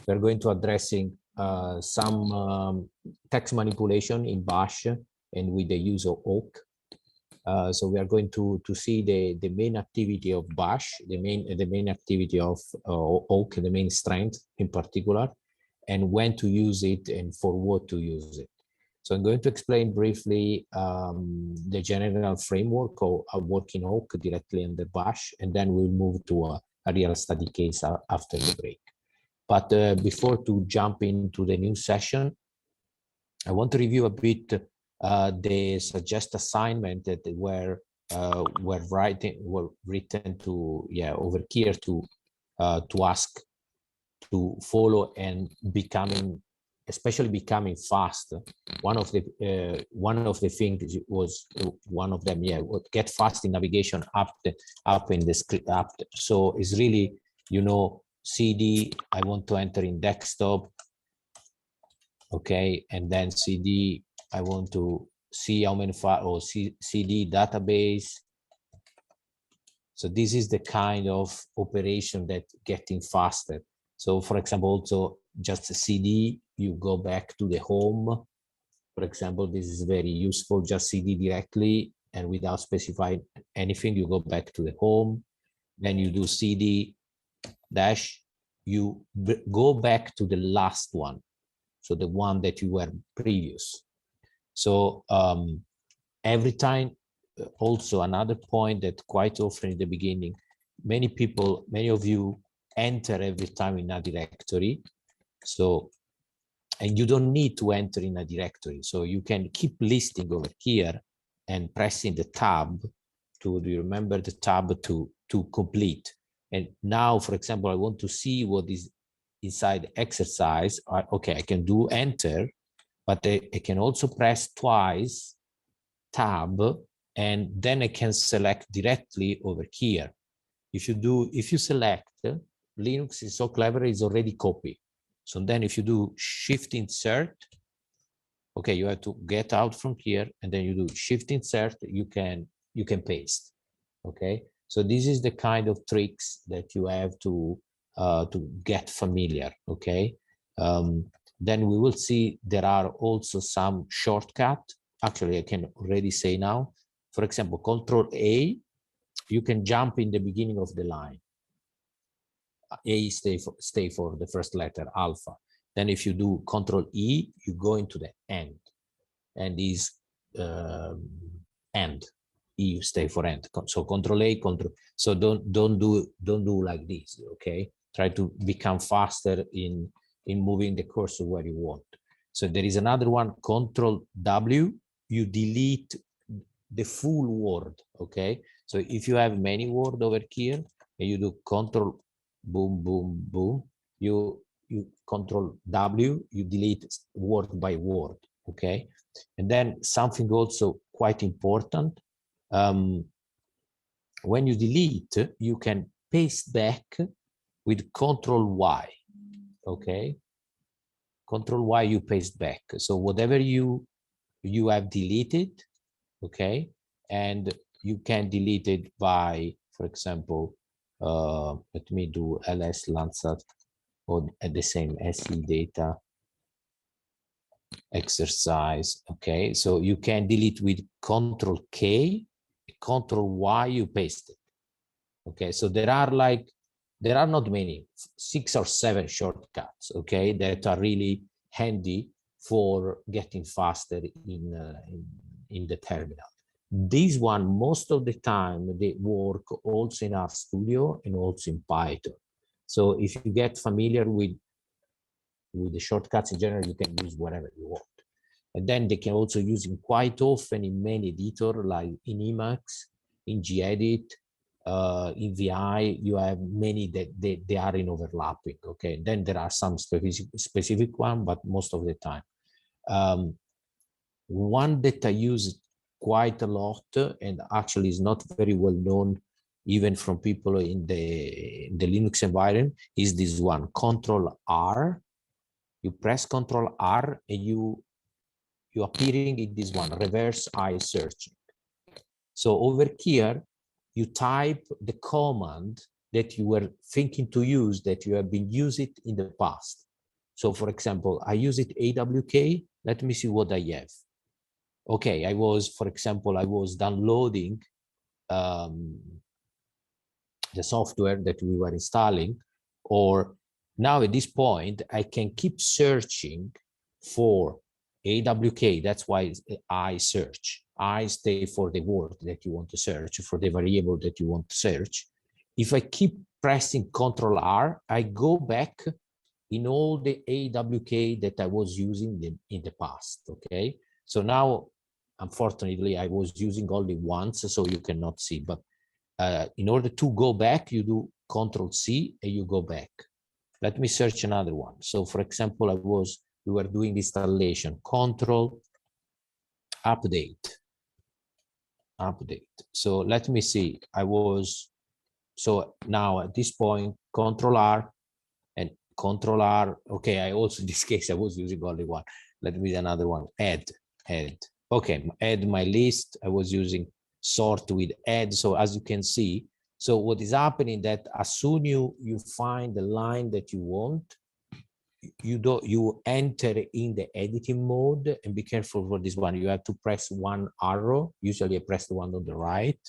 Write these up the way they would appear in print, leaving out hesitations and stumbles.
We're going to addressing some text manipulation in Bash and with the use of AWK. So we are going to see the main activity of Bash, the main activity of AWK, the main strength in particular, and when to use it and for what to use it. So I'm going to explain briefly the general framework of working AWK directly under Bash, and then we'll move to a real study case after the break. But before to jump into the new session, I want to review a bit the suggest assignment that were written to over here to ask to follow and especially becoming fast. One of the things was one of them, get fast in navigation up in the script up. So it's really, you know, CD, I want to enter in desktop, okay, and then CD, I want to see how many files, or CD database. So this is the kind of operation that getting faster. So for example, also just a CD, you go back to the home. For example, this is very useful, just CD directly and without specifying anything, you go back to the home. Then you do CD dash, you go back to the last one. So the one that you were previous. So every time, also another point that quite often in the beginning, many of you enter every time in a directory. So, and you don't need to enter in a directory. So you can keep listing over here and pressing the tab do you remember the tab to complete. And now, for example, I want to see what is inside exercise. Okay, I can do enter, but I can also press twice tab, and then I can select directly over here. If you select, Linux is so clever, it's already copied. So then if you do shift insert, okay, you have to get out from here, and then you do shift insert, you can paste. Okay, so this is the kind of tricks that you have to get familiar. Okay, then we will see there are also some shortcut. Actually, I can already say now, for example, Control A, you can jump in the beginning of the line. A stay for the first letter, alpha. Then if you do Control E, you go into the end, and is end. E, you stay for end. So Control A, Control. So don't do like this. Okay, try to become faster in moving the cursor where you want. So there is another one, Control W. You delete the full word. Okay, so if you have many words over here, and you do Control boom boom boom, you Control W, you delete word by word. Okay, and then something also quite important, when you delete, you can paste back with Control Y. Okay, Control Y, you paste back. So whatever you have deleted, okay, and you can delete it by, for example, let me do ls landsat, or at the same SE data exercise. Okay, so you can delete with Control K, Control Y, you paste it. Okay, so there are not many, 6 or 7 shortcuts, okay, that are really handy for getting faster in the terminal. This one, most of the time, they work also in RStudio and also in Python. So if you get familiar with the shortcuts in general, you can use whatever you want. And then they can also use it quite often in many editors, like in Emacs, in gedit, in VI. You have many that they are in overlapping. Okay, then there are some specific one, but most of the time. One that I use quite a lot, and actually is not very well known even from people in the Linux environment, is this one, Control R. You press Control R and you appearing in this one, reverse I searching. So over here, you type the command that you were thinking to use, that you have been used it in the past. So for example, I use it AWK. Let me see what I have. Okay, for example, I was downloading the software that we were installing, or now at this point, I can keep searching for AWK. That's why I search. I stay for the word that you want to search, for the variable that you want to search. If I keep pressing Ctrl R, I go back in all the AWK that I was using in the past, okay? So now, unfortunately, I was using only once, so you cannot see, but in order to go back, you do Ctrl C and you go back. Let me search another one. So for example, we were doing installation, Ctrl update. So let me see, so now at this point, Ctrl R and Ctrl R. Okay, I also, in this case, I was using only one. Let me do another one, add. Okay, add my list. I was using sort with add. So as you can see, so what is happening that as soon you find the line that you want, you enter in the editing mode, and be careful for this one. You have to press one arrow. Usually I press the one on the right.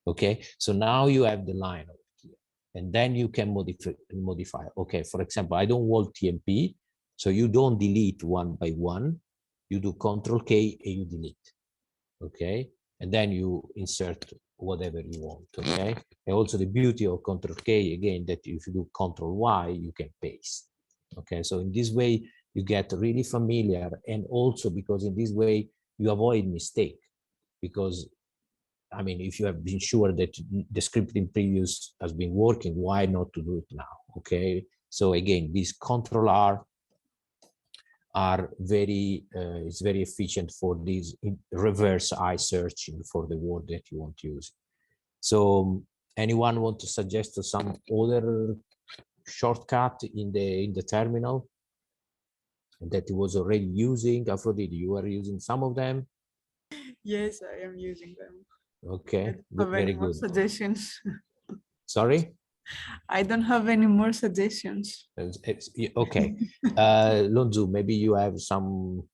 Okay, so now you have the line over here, and then you can modify. Okay, for example, I don't want TMP, so you don't delete one by one. You do Ctrl K and you delete. Okay, and then you insert whatever you want. Okay, and also the beauty of Ctrl K again, that if you do Ctrl Y, you can paste. Okay, so in this way you get really familiar, and also because in this way you avoid mistake, because I mean, if you have been sure that the script in previous has been working, why not to do it now? Okay, so again, these Ctrl R are it's very efficient for this reverse eye searching for the word that you want to use. So anyone want to suggest some other shortcut in the terminal that he was already using? Aphrodite, you are using some of them? Yes, I am using them. Okay, Have very any more good. suggestions? Sorry? I don't have any more suggestions. Okay. Lonzu, maybe you have some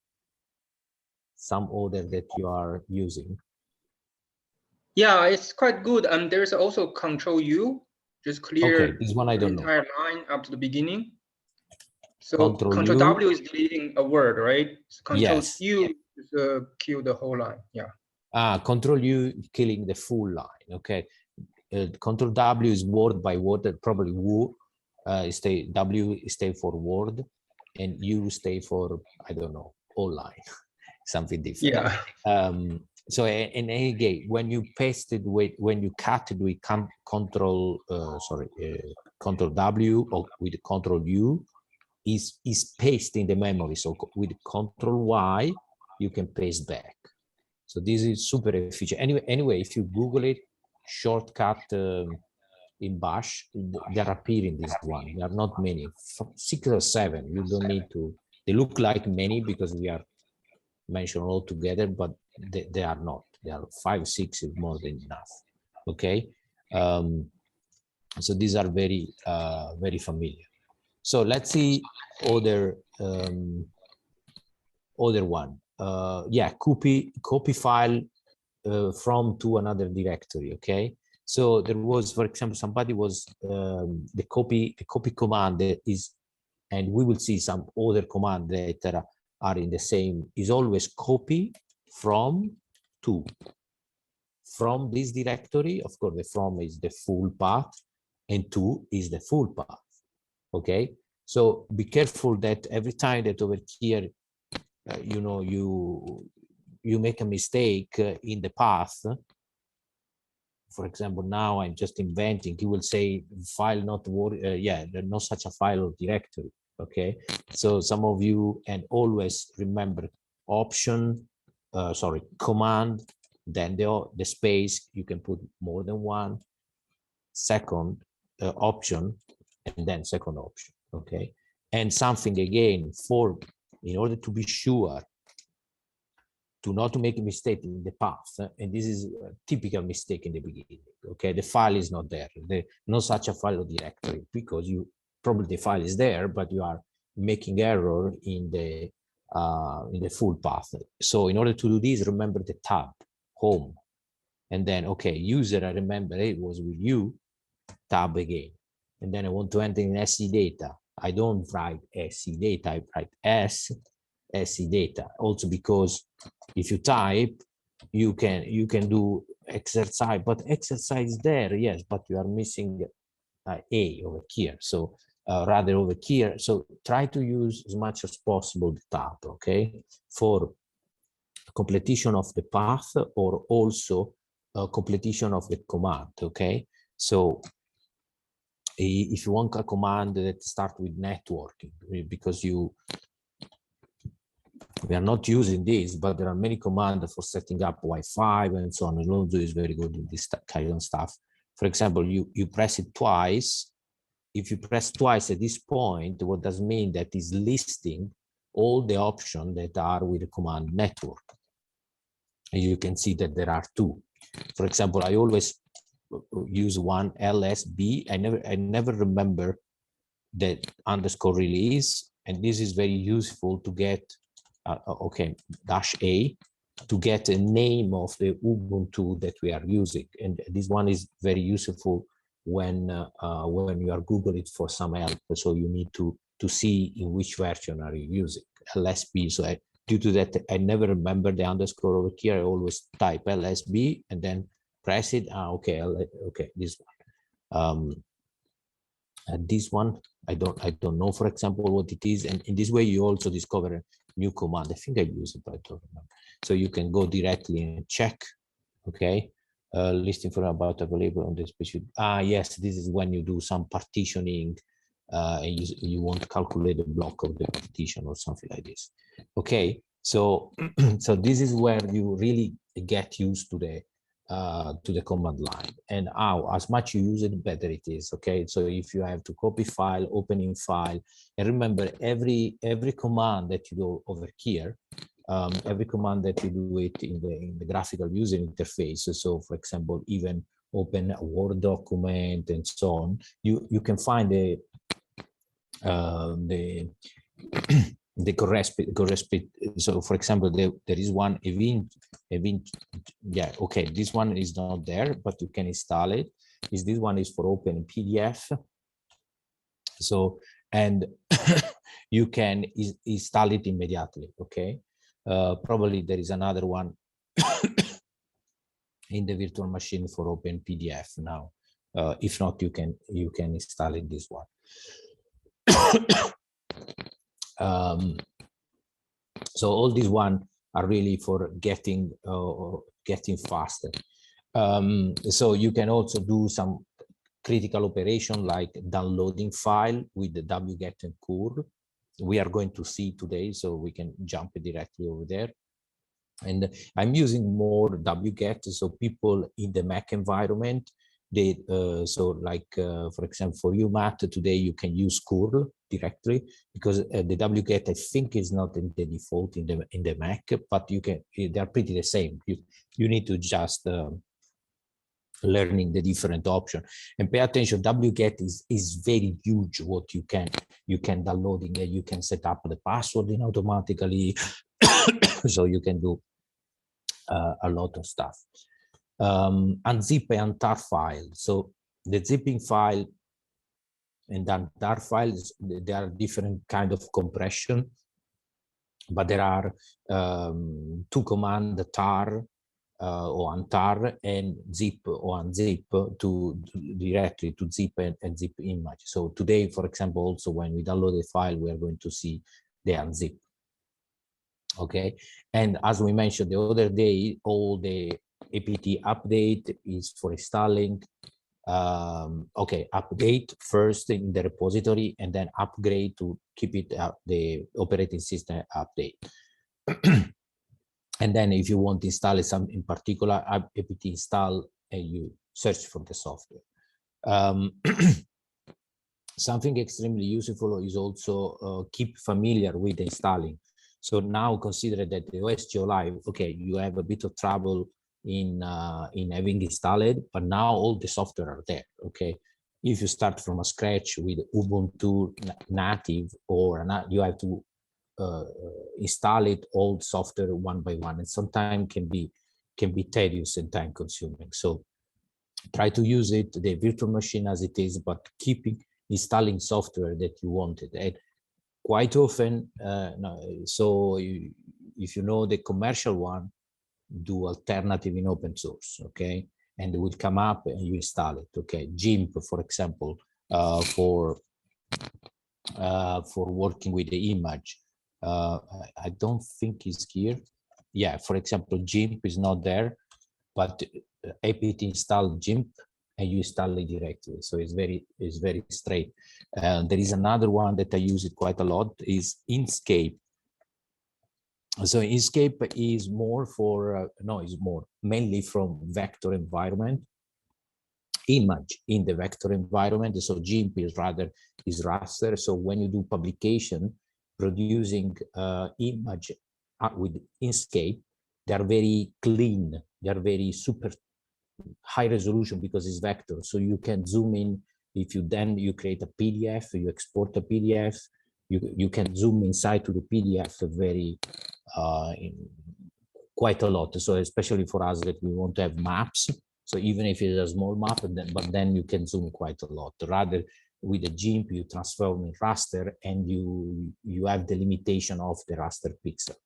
other that you are using. Yeah, it's quite good. And there's also Control U, just clear Okay, this one I the don't know. entire line up to the beginning. So Control Control U. W is deleting a word, right? So Control Yes. U is kill the whole line. Yeah. Control U killing the full line. Okay. Control W is word by word, probably W. W stay for word, and U stay for, I don't know, all line, something different. Yeah. So in any case, when you pasted when you cut it with Control W or with Control U, is pasted in the memory. So with Control Y, you can paste back. So this is super efficient. Anyway, if you Google it, shortcut in Bash, they're appearing this one. There are not many, 6 or 7. You don't need to. They look like many because we are mentioned all together, but they are not. They are 5, 6 is more than enough. Okay, so these are very very familiar. So let's see other one. Yeah, copy file from to another directory. Okay, so there was, for example, somebody was the copy command that is, and we will see some other command that are in the same, is always copy from to. From this directory, of course, the from is the full path, and to is the full path. Okay, so be careful that every time that over here, you know, you make a mistake in the path. For example, now I'm just inventing, he will say file not yeah, there's no such a file or directory. Okay, so some of you, and always remember option, command, then the space, you can put more than one, second option, and then second option. Okay, and something again, for in order to be sure to not to make a mistake in the path, and this is a typical mistake in the beginning. Okay, the file is not there, no such a file or directory, because you probably the file is there, but you are making error in the full path. So in order to do this, remember the tab, home, and then okay, user, I remember it was with you, tab again, and then I want to enter in SE data. I don't write SE data, I write SE data, also because if you type, you can do exercise, but exercise there, yes, but you are missing A over here. So rather over here. So try to use as much as possible the tab, okay, for completion of the path, or also completion of the command, okay? So if you want a command that start with networking, because we are not using this, but there are many commands for setting up Wi-Fi and so on. Alonso is very good with this kind of stuff. For example, you press it twice. If you press twice at this point, what does mean that is listing all the options that are with the command network. And you can see that there are two. For example, I always use one LSB. I never remember the underscore release, and this is very useful to get okay, -A, to get a name of the Ubuntu that we are using, and this one is very useful when you are Googling it for some help. So you need to see in which version are you using LSB. So due to that, I never remember the underscore over here. I always type LSB and then press it. Okay, okay, this one. And this one, I don't know, for example, what it is. And in this way, you also discover a new command. I think I use it, but I don't remember. So you can go directly and check, okay? Listing for about available on the specific. Yes, this is when you do some partitioning and you want to calculate the block of the partition or something like this. Okay, so so this is where you really get used to the command line, and as much you use it, better it is. Okay, so if you have to copy file, opening file, and remember every command that you do over here, every command that you do it in the graphical user interface. So for example, even open a Word document and so on, you can find the corresponding. So for example, there is one event, yeah, okay, this one is not there, but you can install it. This one is for open PDF. So, and you can install it immediately, okay? Probably there is another one in the virtual machine for open PDF now. If not, you can install it this one. So all these one are really for getting faster. So you can also do some critical operation like downloading file with the wget and curl. We are going to see today, so we can jump directly over there. And I'm using more wget, so people in the Mac environment, they so like for example, for you, Matt, today you can use curl directly, because the wget I think is not in the default in the Mac, but you can, they are pretty the same. You need to just learning the different option and pay attention. Wget is very huge. What you can downloading, and you can set up the password in automatically. So you can do a lot of stuff. Unzip and tar file. So the zipping file and then tar files, there are different kind of compression, but there are two commands, tar or untar, and zip or unzip to directly to zip and zip image. So today, for example, also when we download the file, we are going to see the unzip. Okay, and as we mentioned the other day, all the apt update is for installing. Okay, update first in the repository and then upgrade to keep it the operating system update. And then if you want to install some in particular, apt install, and you search for the software. Something extremely useful is also keep familiar with installing. So now consider that the OS Go Live, okay, you have a bit of trouble in having installed, but now all the software are there, okay? If you start from a scratch with Ubuntu native, or you have to install it all software one by one, and sometimes can be tedious and time consuming. So try to use it, the virtual machine as it is, but keeping installing software that you wanted. And quite often, if you know the commercial one, do alternative in open source, okay? And it will come up and you install it, okay? GIMP, for example, for working with the image. I don't think it's here. Yeah, for example, GIMP is not there, but apt install GIMP and you install it directly. So it's very straight. There is another one that I use it quite a lot, is Inkscape. So Inkscape is more for, mainly from vector environment, image in the vector environment. So GIMP is raster. So when you do publication, producing image with Inkscape, they are very clean. They are very super high resolution because it's vector. So you can zoom in. If you create a PDF, you export a PDF, you can zoom inside to the PDF very quite a lot. So especially for us that we want to have maps. So even if it's a small map, but then you can zoom quite a lot. Rather with the GIMP, you transform in raster and you have the limitation of the raster pixel.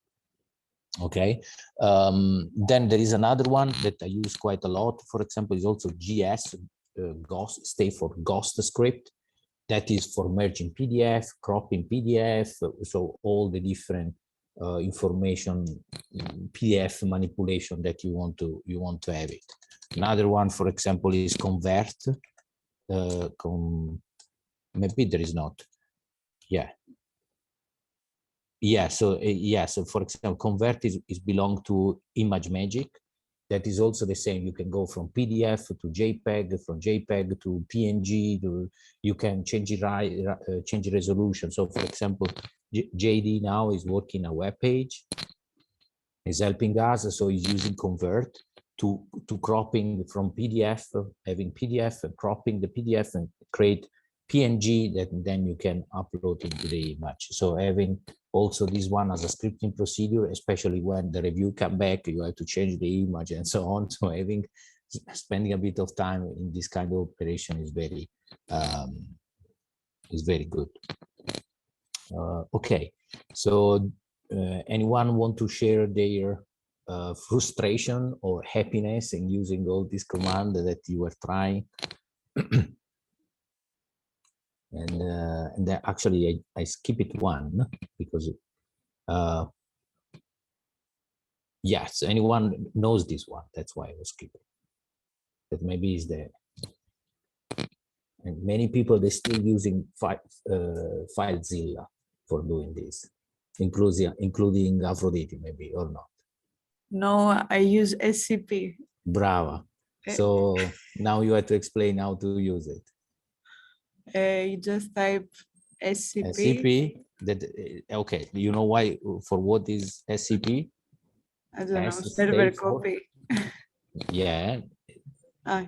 Okay, then there is another one that I use quite a lot, for example, is also GS, Ghost, stay for Ghost script. That is for merging PDF, cropping PDF, so all the different information, PDF manipulation that you want to have it. Another one, for example, is Convert. Maybe there is not. Yeah. Yeah, so so for example, Convert is belong to ImageMagick. That is also the same. You can go from PDF to JPEG, from JPEG to PNG. You can change it, change resolution. So, for example, JD now is working a web page. Is helping us. So he's using Convert to cropping from PDF, having PDF and cropping the PDF and create PNG that then you can upload into the image. So having also this one as a scripting procedure, especially when the review come back, you have to change the image and so on. So spending a bit of time in this kind of operation is very good. Okay, so anyone want to share their frustration or happiness in using all this command that you were trying? And actually I skip it one because yes, anyone knows this one, that's why I was skipping. That maybe is there. And many people, they're still using FileZilla for doing this, including Aphrodite maybe, or not. No, I use SCP. Brava. So now you have to explain how to use it. You just type SCP. SCP, that, okay, you know why, for what is SCP? I don't know, S server state for- copy. Yeah,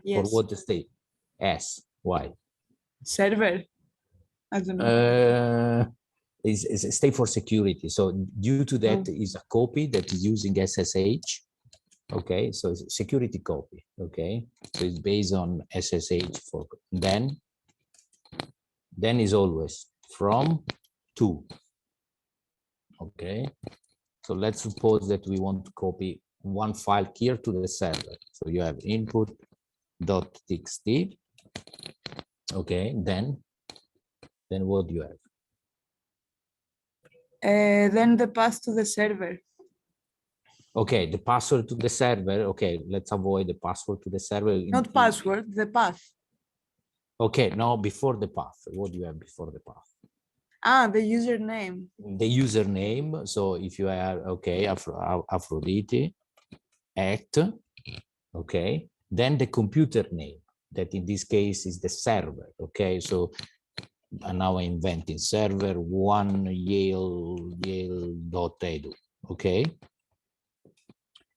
Yes. for what the state? S, why? Server. I don't know. Is a state for security. So due to that is a copy that is using SSH. Okay, so it's a security copy. Okay, so it's based on SSH for then is always from to. Okay, so let's suppose that we want to copy one file here to the server. So you have input.txt. Okay, then what do you have? Then the path to the server. Okay, the password to the server. Okay, let's avoid the password to the server. Not password, the path. Okay, no, before the path. What do you have before the path? The username. The username. So if you are, okay, Aphrodite at, okay, then the computer name, that in this case is the server. Okay, so and now I'm inventing server one Yale.edu. Okay.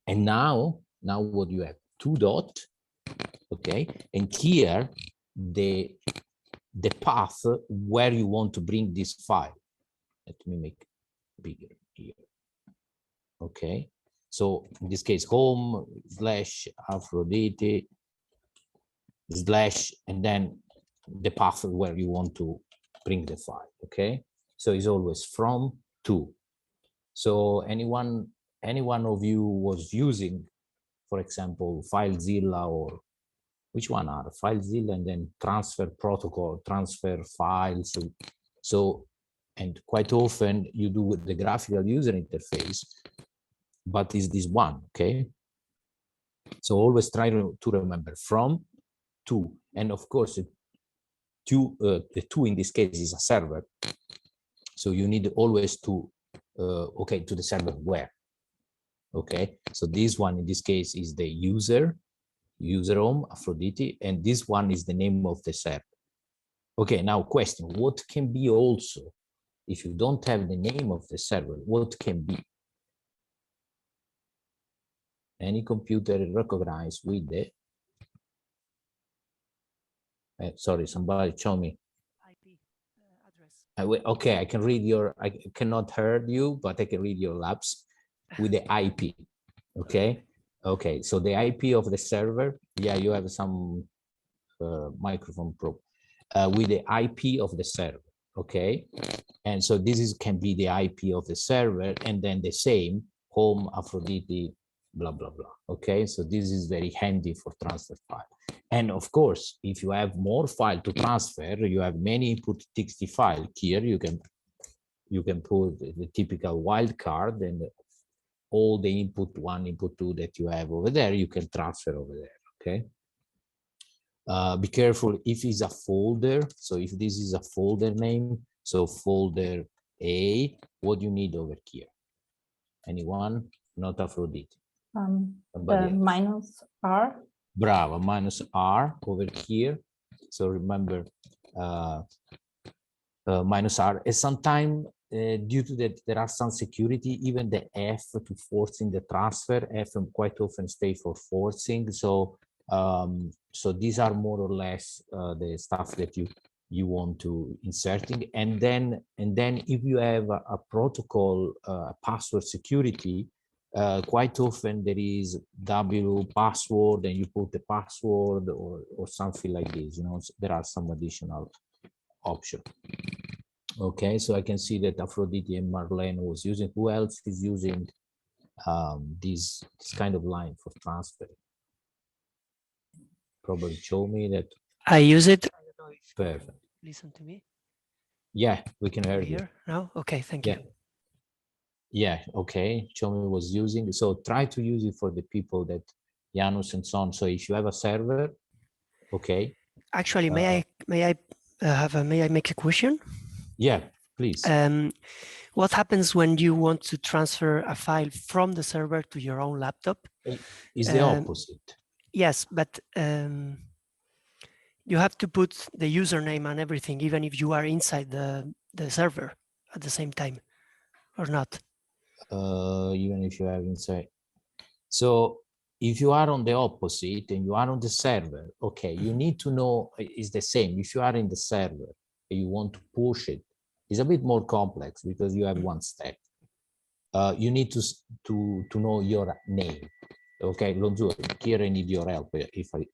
And now what you have? Two dot. Okay. And here the path where you want to bring this file. Let me make bigger here. Okay. So in this case, home / Aphrodite / and then the path where you want to bring the file. Okay. So it's always from to. So anyone of you was using, for example, FileZilla, or which one are FileZilla, and then transfer protocol, transfer files. So, and quite often you do with the graphical user interface, but is this one, okay? So always try to remember from to, and of course, the two in this case is a server. So you need always to, okay, to the server where, okay? So this one in this case is the user home, Aphrodite, and this one is the name of the server. Okay, now question, what can be also, if you don't have the name of the server, what can be? Any computer recognized with the, sorry, somebody show me. IP address. Okay, I can read your, I cannot hear you, but I can read your labs with the IP, okay? Okay, so the IP of the server, yeah, you have some microphone probe. With the IP of the server, okay? And so this can be the IP of the server, and then the same home Aphrodite, blah, blah, blah, okay? So this is very handy for transfer file. And of course, if you have more file to transfer, you have many input txt file here, you can put the typical wildcard, and all the input 1, input 2 that you have over there, you can transfer over there, okay? Be careful if it's a folder. So if this is a folder name, so folder A, what do you need over here? Anyone? Not Aphrodite. -R. Bravo, -R over here. So remember, -R. And sometimes, due to that, there are some security, even the F to forcing the transfer, F quite often stay for forcing. So so these are more or less the stuff that you want to inserting, and then if you have a protocol password security, quite often there is W password, and you put the password or something like this. You know, so there are some additional options. Okay, so I can see that Aphrodite and Marlene was using. Who else is using this kind of line for transfer? Probably show me that. I use it. I don't know if Perfect. listen to me. Yeah, we can hear you. Here now. Okay, thank Yeah. you. Yeah, okay. Chomi was using. So try to use it for the people that Janus and so on. So if you have a server, okay. Actually, may I make a question? Yeah, please. What happens when you want to transfer a file from the server to your own laptop? Is the opposite. Yes, but you have to put the username and everything, even if you are inside the server at the same time, or not? Even if you have inside. So if you are on the opposite and you are on the server, okay, you need to know it's the same. If you are in the server and you want to push it, it's a bit more complex because you have one step. You need to know your name. Okay, Lonzo, here I need your help if I'm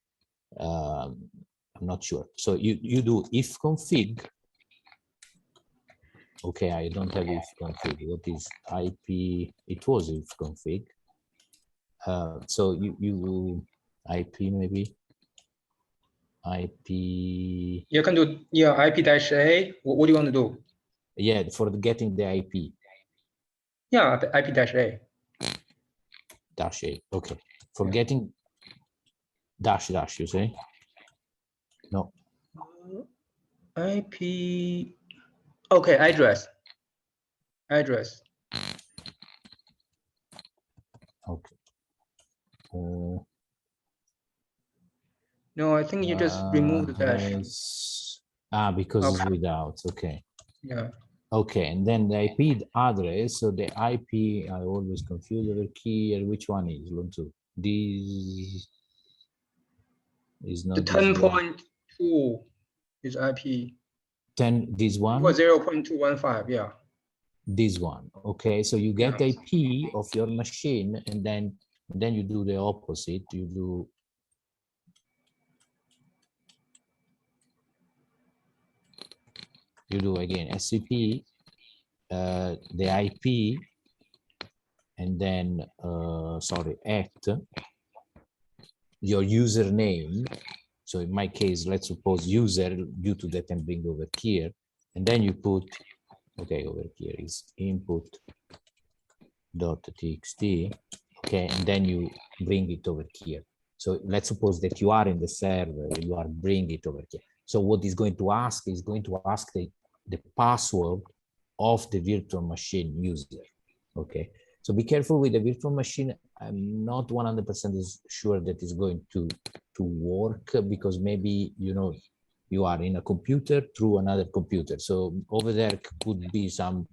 not sure. So you do if config. Okay, I don't have if config. What is IP? It was if config. So you IP maybe IP. You can do IP-A. What do you want to do? Yeah, for getting the IP. Yeah, IP-A. -A. Okay, for getting -- you say? No. IP. Okay, address. Okay. No, I think you just removed the dash. Ah, because it's Okay. without, okay. Yeah. Okay, and then the IP address, so the IP, I always confuse over here, which one is, Lonzo? This is The not this one. 10.2 is IP. 10, this Or one? 0.215, yeah. This one, okay? So you get Yeah. the IP of your machine, and then you do the opposite, you do again SCP, the IP, and then sorry, at your username. So in my case, let's suppose user, due to that I'm bring over here, and then you put, okay, over here is input.txt, okay, and then you bring it over here. So let's suppose that you are in the server, you are bringing it over here. So what is going to ask is going to ask the password of the virtual machine user, okay? So be careful with the virtual machine. I'm not 100% sure that it's going to work, because maybe, you know, you are in a computer through another computer. So over there could be some,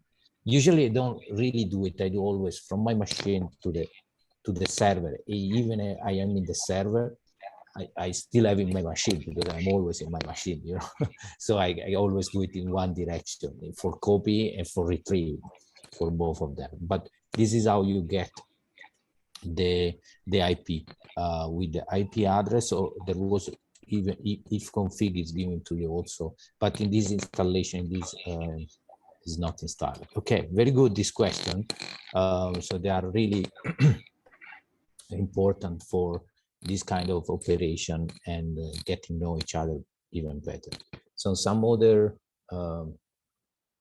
usually I don't really do it. I do always from my machine to the server. Even if I am in the server, I still have in my machine, because I'm always in my machine, you know. So I always do it in one direction, for copy and for retrieve, for both of them. But this is how you get the IP with the IP address. Or there was even if config is given to you also, but in this installation, this is not installed. Okay, very good, this question. So they are really important for this kind of operation, and getting to know each other even better. So some other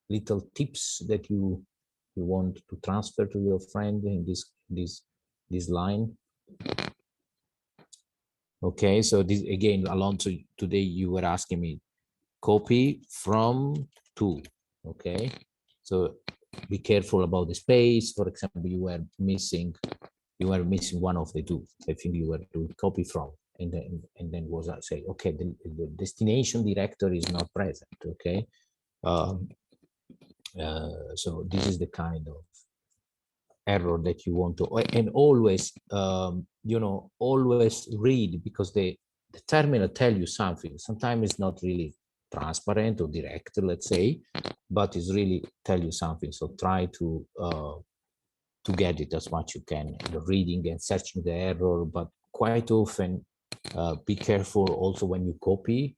little tips that you want to transfer to your friend in this line. Okay, so this again, Alonso, today you were asking me copy from to, okay? So be careful about the space. For example, you were missing one of the two. I think you were doing copy from, and then was I say, okay, the destination directory is not present, okay? So this is the kind of error that you want to, and always, you know, always read, because the terminal tell you something. Sometimes it's not really transparent or direct, let's say, but it's really tell you something. So try to get it as much you can, reading and searching the error. But quite often, be careful also when you copy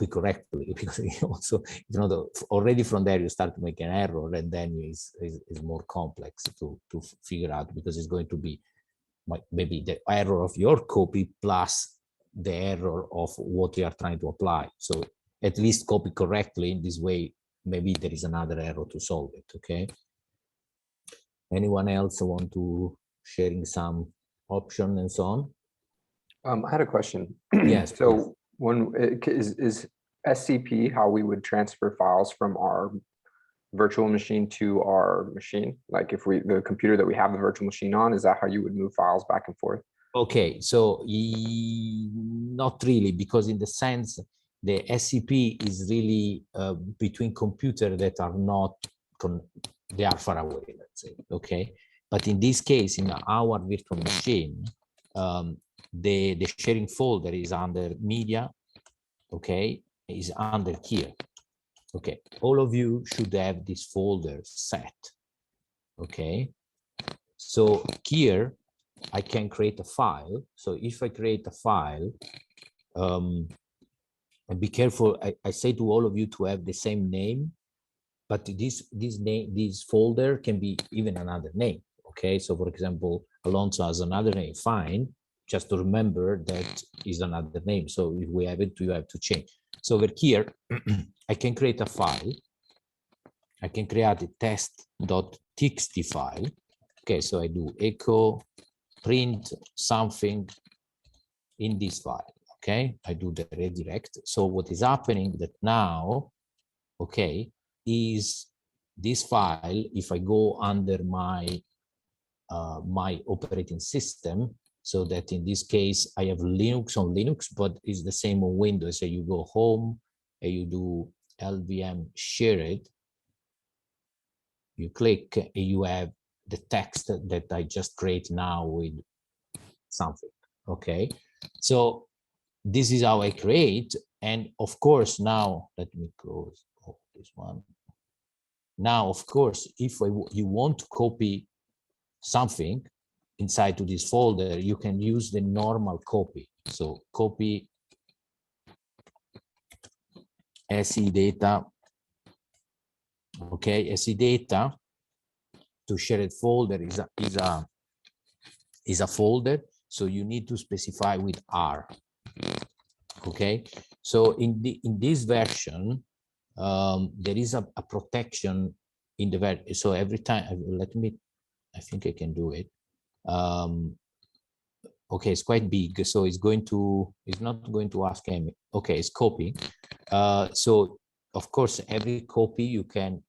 correctly, because also, you know, already from there you start to make an error, and then is more complex to figure out, because it's going to be maybe the error of your copy plus the error of what you are trying to apply. So at least copy correctly. In this way, maybe there is another error to solve it. Okay. Anyone else want to sharing some option and so on? I had a question. Yes. So when is SCP how we would transfer files from our virtual machine to our machine? Like if the computer that we have the virtual machine on, is that how you would move files back and forth? Okay, so not really, because in the sense the SCP is really between computers that are not, they are far away, let's say, okay? But in this case, in our virtual machine, the sharing folder is under media, okay, is under here. Okay, all of you should have this folder set, okay? So here, I can create a file. So if I create a file, and be careful, I say to all of you to have the same name, but this folder can be even another name, okay? So for example, Alonso has another name, fine. Just to remember that is another name. So if we have it, you have to change. So over here, I can create a file. I can create a test.txt file. Okay, so I do echo print something in this file. Okay, I do the redirect. So what is happening that now, okay, is this file, if I go under my my operating system, so that in this case I have Linux on Linux, but it's the same on Windows. So you go home, and you do LVM shared, you click and you have the text that I just create now with something. Okay, so this is how I create. And of course, now let me close this one. Now, of course, if you want to copy something inside to this folder, you can use the normal copy. So copy SE data. Okay, SE data to shared folder is a folder. So you need to specify with R. Okay, so in this version, there is a protection in the version. So every time, I think I can do it. Okay, it's quite big, so it's not going to ask any. Okay, it's copy. So of course, every command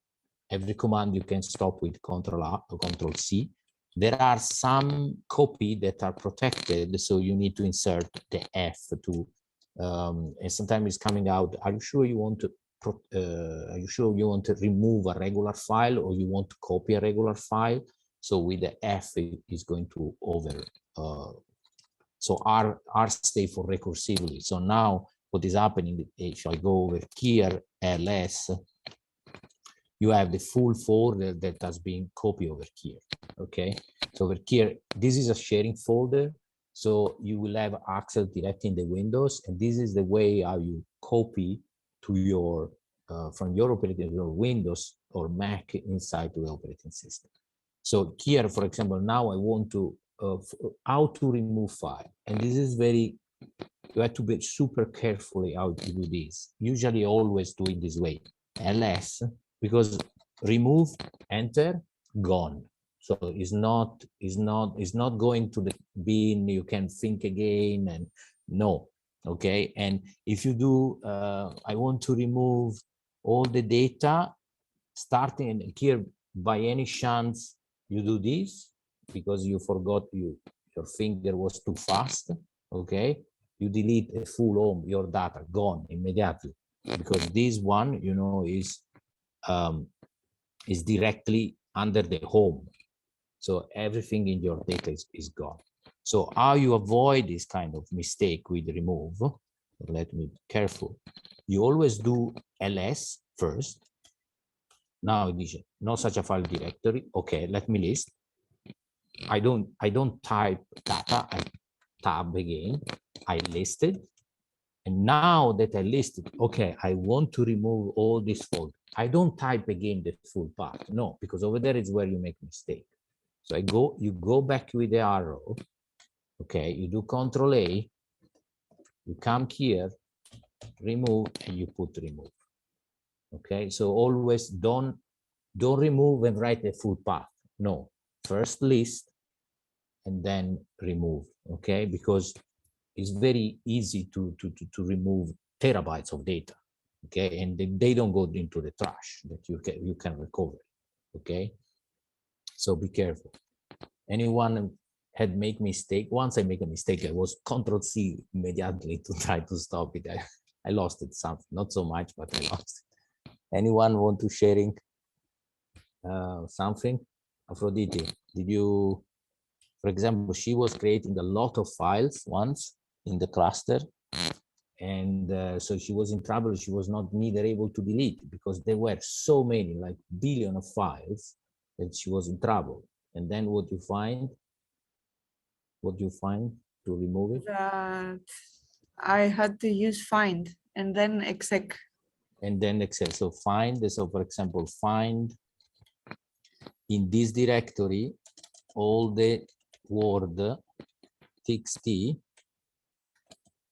you can stop with Control A or Control C. There are some copy that are protected, so you need to insert the F to, and sometimes it's coming out. Are you sure you want to? Are you sure you want to remove a regular file or you want to copy a regular file? So with the F, it is going to over. So R stay for recursively. So now what is happening? If I go over here, ls, you have the full folder that has been copied over here. Okay, so over here, this is a sharing folder. So you will have access directly in the Windows, and this is the way how you copy to your from your operating your Windows or Mac inside to the operating system. So here, for example, now I want to how to remove file, and this is very, you have to be super carefully how to do this. Usually, always do it this way, ls, because remove, enter, gone. So it's not going to the bin. You can think again, and no. Okay, and if you do, I want to remove all the data starting here. By any chance you do this because you forgot your finger was too fast, okay, you delete a full home, your data gone immediately, because this one, you know, is directly under the home, so everything in your data is gone. So how you avoid this kind of mistake with remove, let me be careful, you always do ls first. Now edition, no such a file directory. Okay, let me list. I don't type data, I tab again, I listed. And now that I listed, okay, I want to remove all this folder. I don't type again the full path, no, because over there is where you make mistake. So you go back with the arrow, okay, you do Control A, you come here, remove, and you put remove. Okay, so always don't remove and write the full path. No, first list and then remove. Okay, because it's very easy to remove terabytes of data. Okay, and they don't go into the trash that you can recover. Okay, so be careful. Anyone had make mistake? Once I make a mistake, I was Control C immediately to try to stop it. I lost it something, not so much, but I lost it. Anyone want to sharing something? Aphrodite, did you, for example, she was creating a lot of files once in the cluster, and so she was in trouble. She was not neither able to delete because there were so many, like billion of files, that she was in trouble. And then what do you find? What do you find to remove it? That I had to use find and then exec. And then Excel. So find, so for example, find in this directory all the word txt.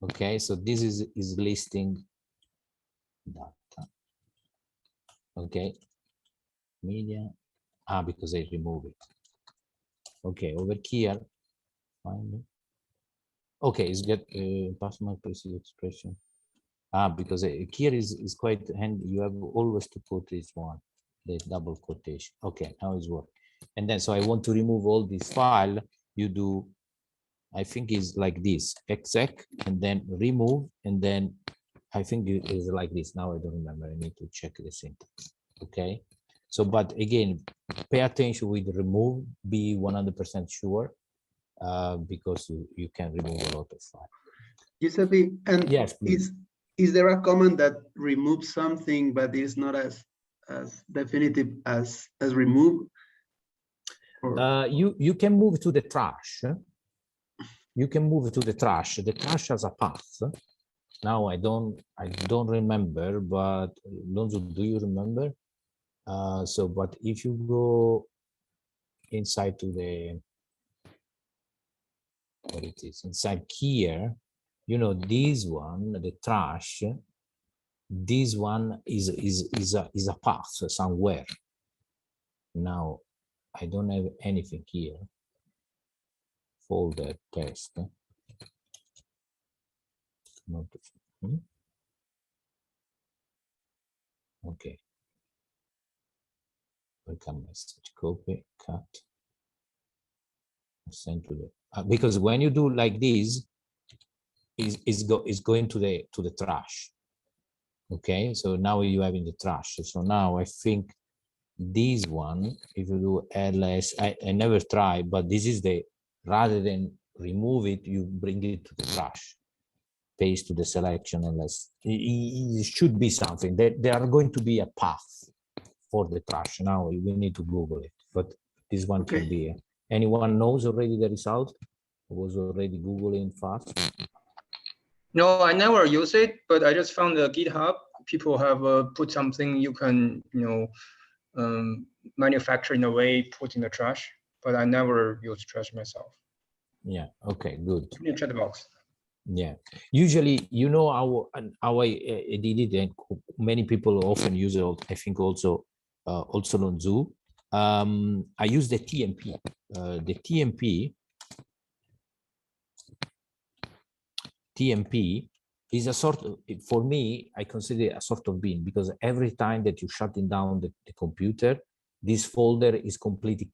Okay, so this is listing data. Okay, media. Because I remove it. Okay, over here, find it. Okay, it's get password precise expression. Because here is quite handy. You have always to put this one, the double quotation. Okay, now it's working. And then, so I want to remove all this file. You do, I think is like this, exec, and then remove, and then I think it is like this. Now I don't remember. I need to check the syntax. Okay. So, but again, pay attention with remove, be 100% sure, because you can remove a lot of files. Giuseppe, and Yes, please. is there a command that removes something but is not as definitive as remove? Or You can move to the trash. You can move to the trash. The trash has a path. Now I don't remember, but Lonzo, do you remember? So, but if you go inside to the, what it is, inside here, you know, this one, the trash, this one is a path somewhere. Now, I don't have anything here. Folder test. Not, okay. Welcome message, copy, cut, send to the, because when you do like this, is going to the trash. Okay, so now you have in the trash. So now I think this one, if you do ls, I never try, but this is the, rather than remove it, you bring it to the trash, paste to the selection, unless it should be something that there are going to be a path for the trash. Now we need to Google it, but this one Okay. can be. Anyone knows already the result? I was already Googling fast. No, I never use it, but I just found the GitHub. People have put something you can, manufacture in a way, put in the trash, but I never use trash myself. Yeah, okay, good. In chat box. Yeah, usually, you know, how I did it, and many people often use it, I think also on Zoo. I use the TMP. The TMP is a sort of, for me, I consider a sort of bin, because every time that you shutting down the computer, this folder is completely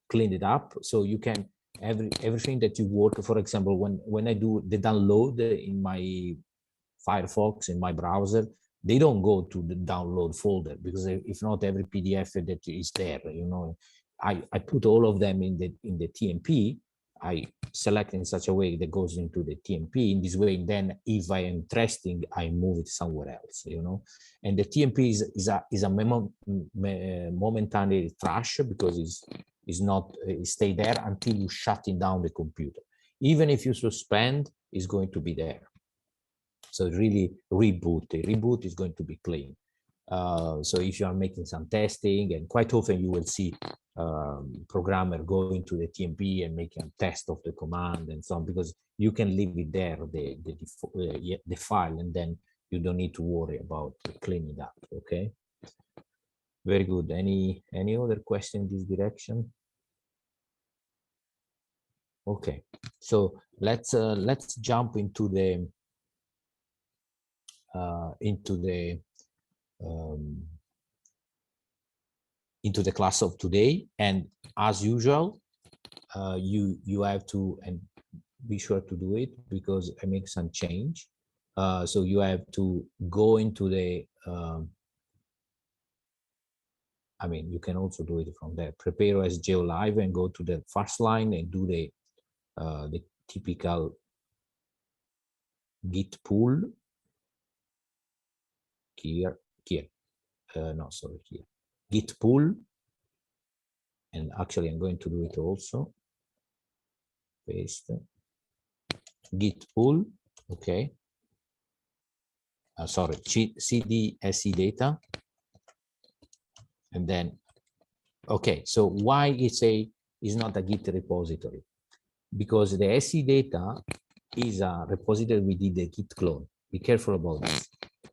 cleaned up. So you can, everything that you work, for example, when I do the download in my Firefox, in my browser, they don't go to the download folder, because if not, every PDF that is there, you know, I put all of them in the TMP. I select in such a way that goes into the TMP in this way. Then if I am interested, I move it somewhere else, you know. And the TMP is a momentary trash, because it's not, it stay there until you shutting down the computer. Even if you suspend, it's going to be there. So really reboot. The reboot is going to be clean. So if you are making some testing, and quite often you will see programmer going to the TMP and making a test of the command and so on, because you can leave it there, the file, and then you don't need to worry about cleaning up. Okay. Very good. Any other question in this direction? Okay. So let's jump into the class of today. And as usual, you have to, and be sure to do it, because I make some change. So you have to go into the, I mean, you can also do it from there. Prepare as GeoLive and go to the first line and do the typical git pull here, no, sorry, here, git pull. And actually, I'm going to do it also. Paste. Git pull. Okay. Sorry, cd se data. And then, okay. So why is not a Git repository? Because the se data is a repository we did a Git clone. Be careful about this.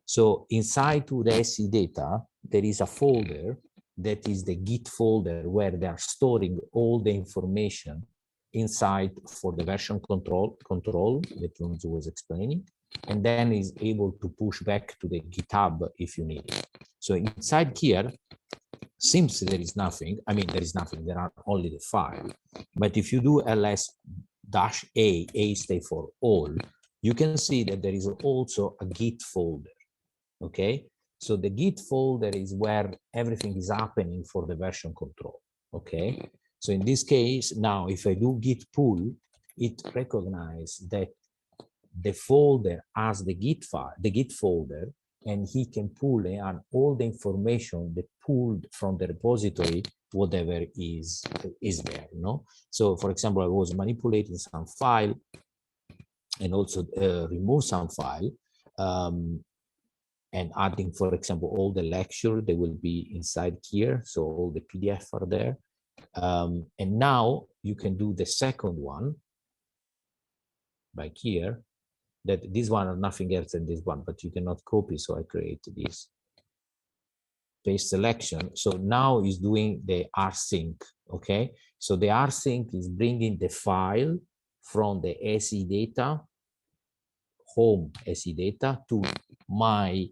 So inside to the se data, there is a folder that is the Git folder, where they are storing all the information inside for the version control that Lonzo was explaining, and then is able to push back to the GitHub if you need it. So inside here, seems there is nothing. I mean, there is nothing. There are only the file. But if you do ls-a, A stay for all, you can see that there is also a Git folder. Okay, so the Git folder is where everything is happening for the version control. Okay, so in this case, now if I do Git pull, it recognizes that the folder has the Git file, the Git folder, and he can pull in all the information that pulled from the repository, whatever is there, you know. So for example, I was manipulating some file and also remove some file, and adding, for example, all the lecture, they will be inside here. So all the PDF are there. And now you can do the second one by here, that this one are nothing else than this one, but you cannot copy. So I create this paste selection. So now is doing the rsync. Okay, so the rsync is bringing the file from the SE data, home SE data, to my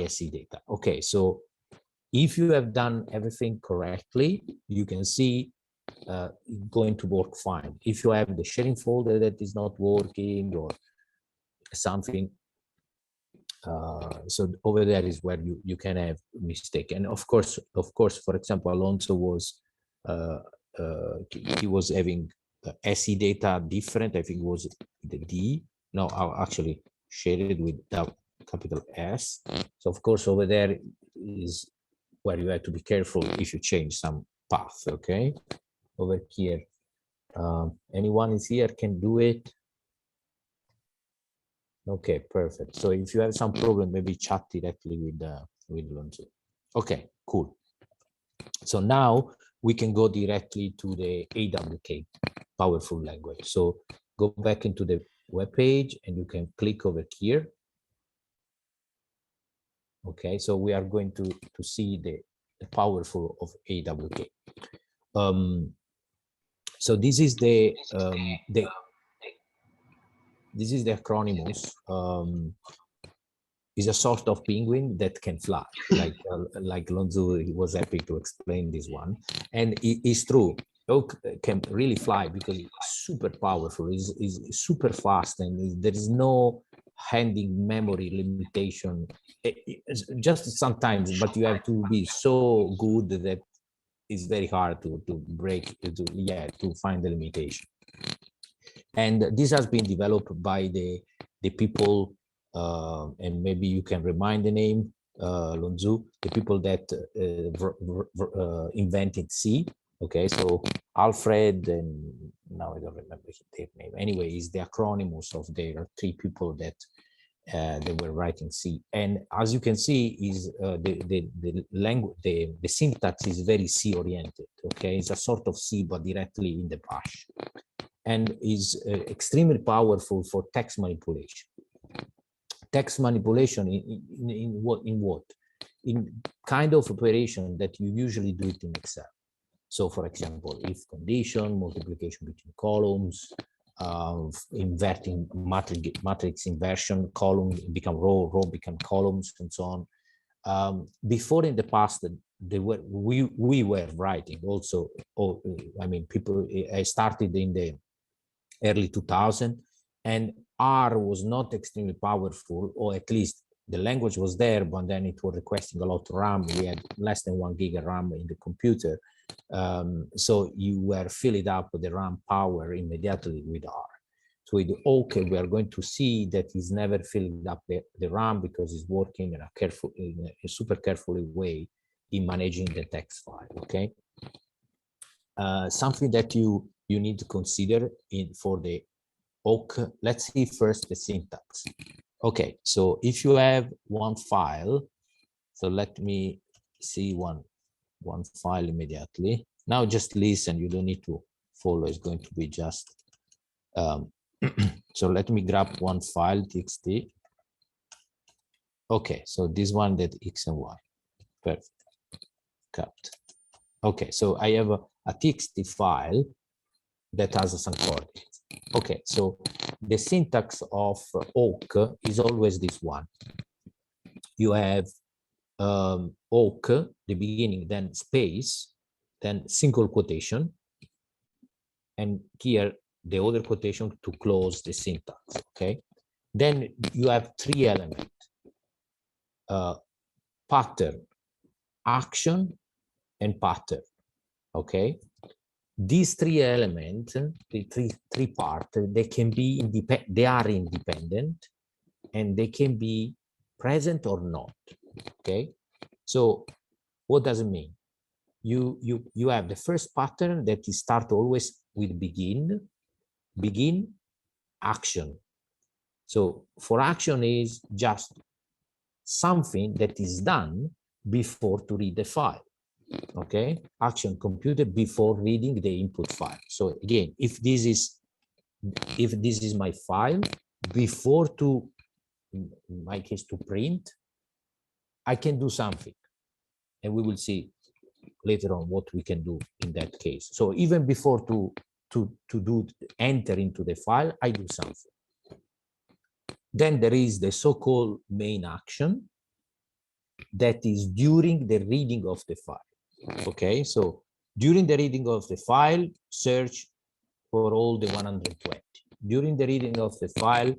SE data. Okay, so if you have done everything correctly, you can see going to work fine. If you have the sharing folder that is not working or something, so over there is where you can have mistake. And of course, for example, Alonso was he was having SE data different. I think it was the D. No, I'll actually share it with capital S. So of course over there is where you have to be careful if you change some path. Okay, over here, anyone is here can do it. Okay, perfect. So if you have some problem, maybe chat directly with Lonzo. Okay, cool. So now we can go directly to the AWK, powerful language. So go back into the web page and you can click over here. Okay, so we are going to see the powerful of AWK. So this is the acronymus. Is a sort of penguin that can fly, like Lonzo was happy to explain this one, and it's true. Oak can really fly because it's super powerful, is super fast, and there is no handling memory limitation. Just sometimes, but you have to be so good that it's very hard to break to find the limitation. And this has been developed by the people, and maybe you can remind the name, Lonzu, the people that invented C. Okay, so Alfred, and now I don't remember their name. Anyway, is the acronymus of their three people that they were writing C. And as you can see, is the language, the syntax is very C oriented. Okay, it's a sort of C, but directly in the bash, and is extremely powerful for text manipulation. Text manipulation in what? In kind of operation that you usually do it in Excel. So for example, if condition, multiplication between columns, inverting matrix inversion, column become row, row become columns, and so on. Before in the past, we were writing also. I mean, people. I started in the early 2000, and R was not extremely powerful, or at least the language was there, but then it was requesting a lot of RAM. We had less than 1 gig of RAM in the computer. So you were filling up the RAM power immediately with R. So with OK, we are going to see that it's never filling up the RAM because it's working in a super carefully way in managing the text file. Okay. Something that you need to consider for the AWK. Let's see first the syntax. Okay, so if you have one file, so let me see one file immediately. Now just listen, you don't need to follow, it's going to be just, so let me grab one file, txt. Okay, so this one, that X and Y, perfect, cut. Okay, so I have a txt file that has some coordinates. Okay, so the syntax of AWK is always this one. You have AWK, the beginning, then space, then single quotation, and here the other quotation to close the syntax, okay? Then you have three elements, pattern, action, and pattern, okay? These three elements, the three parts, they can be independent, they are independent, and they can be present or not, okay? So what does it mean? You have the first pattern that is start always with begin, action. So for action is just something that is done before to read the file, okay? Action computed before reading the input file. So again, if this is my file, before to, in my case, to print, I can do something, and we will see later on what we can do in that case. So even before to enter into the file, I do something. Then there is the so-called main action that is during the reading of the file. Okay, so during the reading of the file, search for all the 120. During the reading of the file,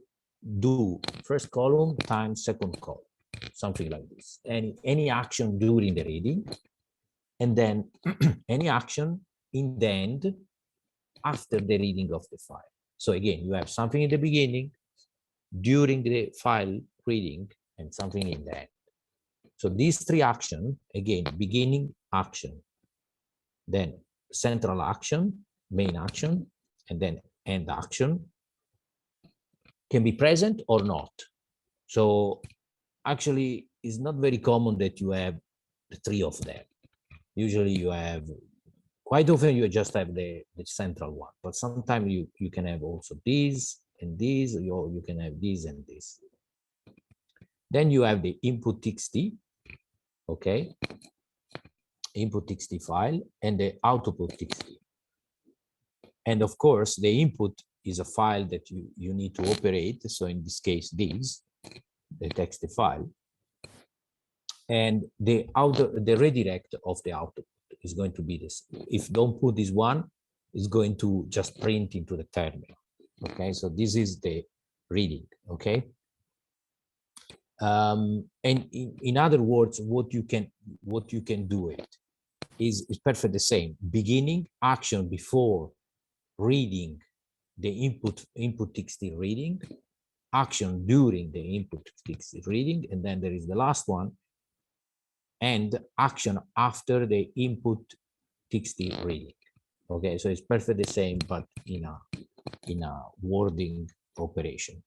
do first column times second column, something like this. Any action during the reading, and then any action in the end after the reading of the file. So again, you have something in the beginning, during the file reading, and something in the end. So these three actions, again, beginning action, then central action, main action, and then end action, can be present or not. So actually, it's not very common that you have the three of them. Usually you have, quite often you just have the central one, but sometimes you can have also these and these, or you can have these and this. Then you have the input txt, okay? Input txt file and the output txt. And of course, the input is a file that you need to operate. So in this case, this, the text file. And the redirect of the output is going to be this. If don't put this one, it's going to just print into the terminal. Okay, so this is the reading. Okay. And in other words, what you can do it is perfect the same. Beginning action before reading the input txt reading, action during the input txt reading, and then there is the last one, and action after the input txt reading. Okay, so it's perfect the same, but in a wording operation.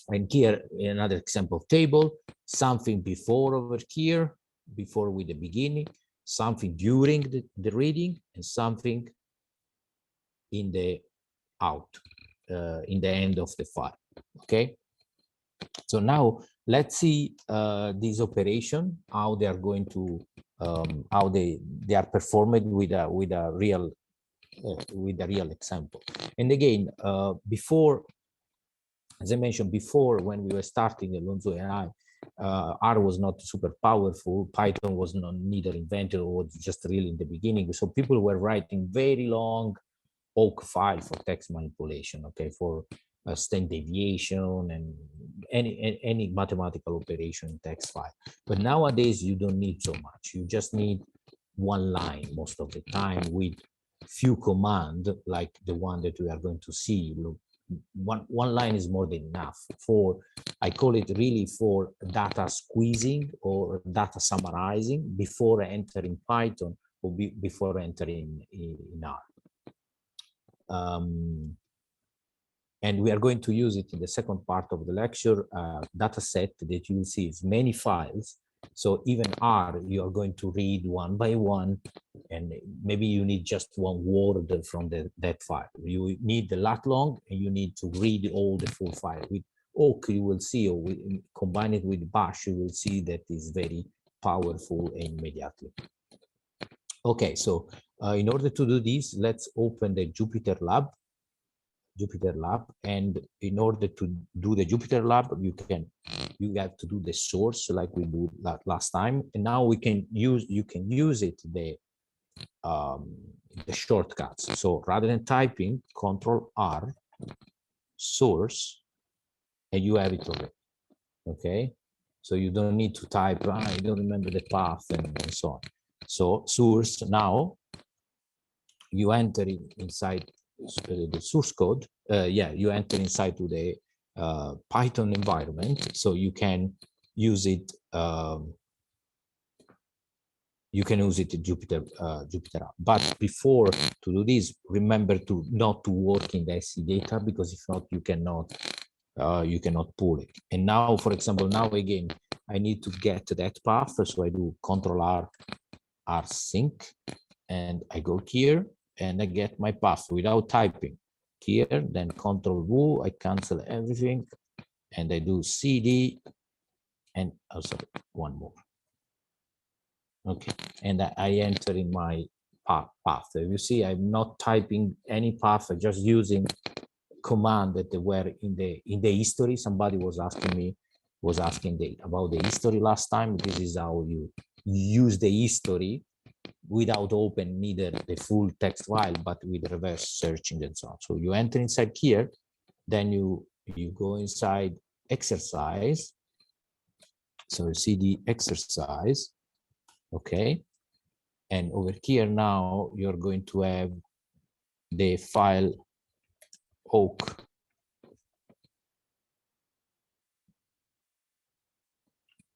And here another example table, something before over here, before with the beginning, something during the reading, and something in the out, in the end of the file. Okay, so now let's see this operation, how they are going to, how they are performed with a real example. And again, before, as I mentioned before, when we were starting Alonso AI, R was not super powerful. Python was not neither invented or was just really in the beginning. So people were writing very long AWK file for text manipulation, okay, for standard deviation and any mathematical operation in text file. But nowadays you don't need so much. You just need one line most of the time with few commands like the one that we are going to see. Look, one line is more than enough for, I call it really for data squeezing or data summarizing before entering Python or before entering in R. And we are going to use it in the second part of the lecture, data set that you will see is many files. So even R, you are going to read one by one, and maybe you need just one word from that file. You need the lat long, and you need to read all the full file. With AWK, you will see, or combine it with bash, you will see that is very powerful immediately. Okay, so in order to do this, let's open the Jupyter Lab. And in order to do the Jupyter Lab, you have to do the source like we do last time, and now you can use it, the the shortcuts. So rather than typing, Control R, source, and you have it already. Okay, so you don't need to type, you don't remember the path and so on. So source, now you enter inside the source code. Yeah, you enter inside to the Python environment, so you can use it. You can use it in Jupyter App. But before to do this, remember to not to work in the SC data, because if not, you cannot pull it. And now, for example, now again, I need to get that path, so I do Control R sync, and I go here and I get my path without typing here. Then Control W, I cancel everything, and I do CD, and also one more. Okay, and I enter in my path. So you see, I'm not typing any path, I'm just using command that they were in the history. Somebody was asking about the history last time. This is how you use the history without open neither the full text file, but with reverse searching and so on. So you enter inside here, then you go inside exercise. So CD exercise. Okay, and over here now you're going to have the file AWK.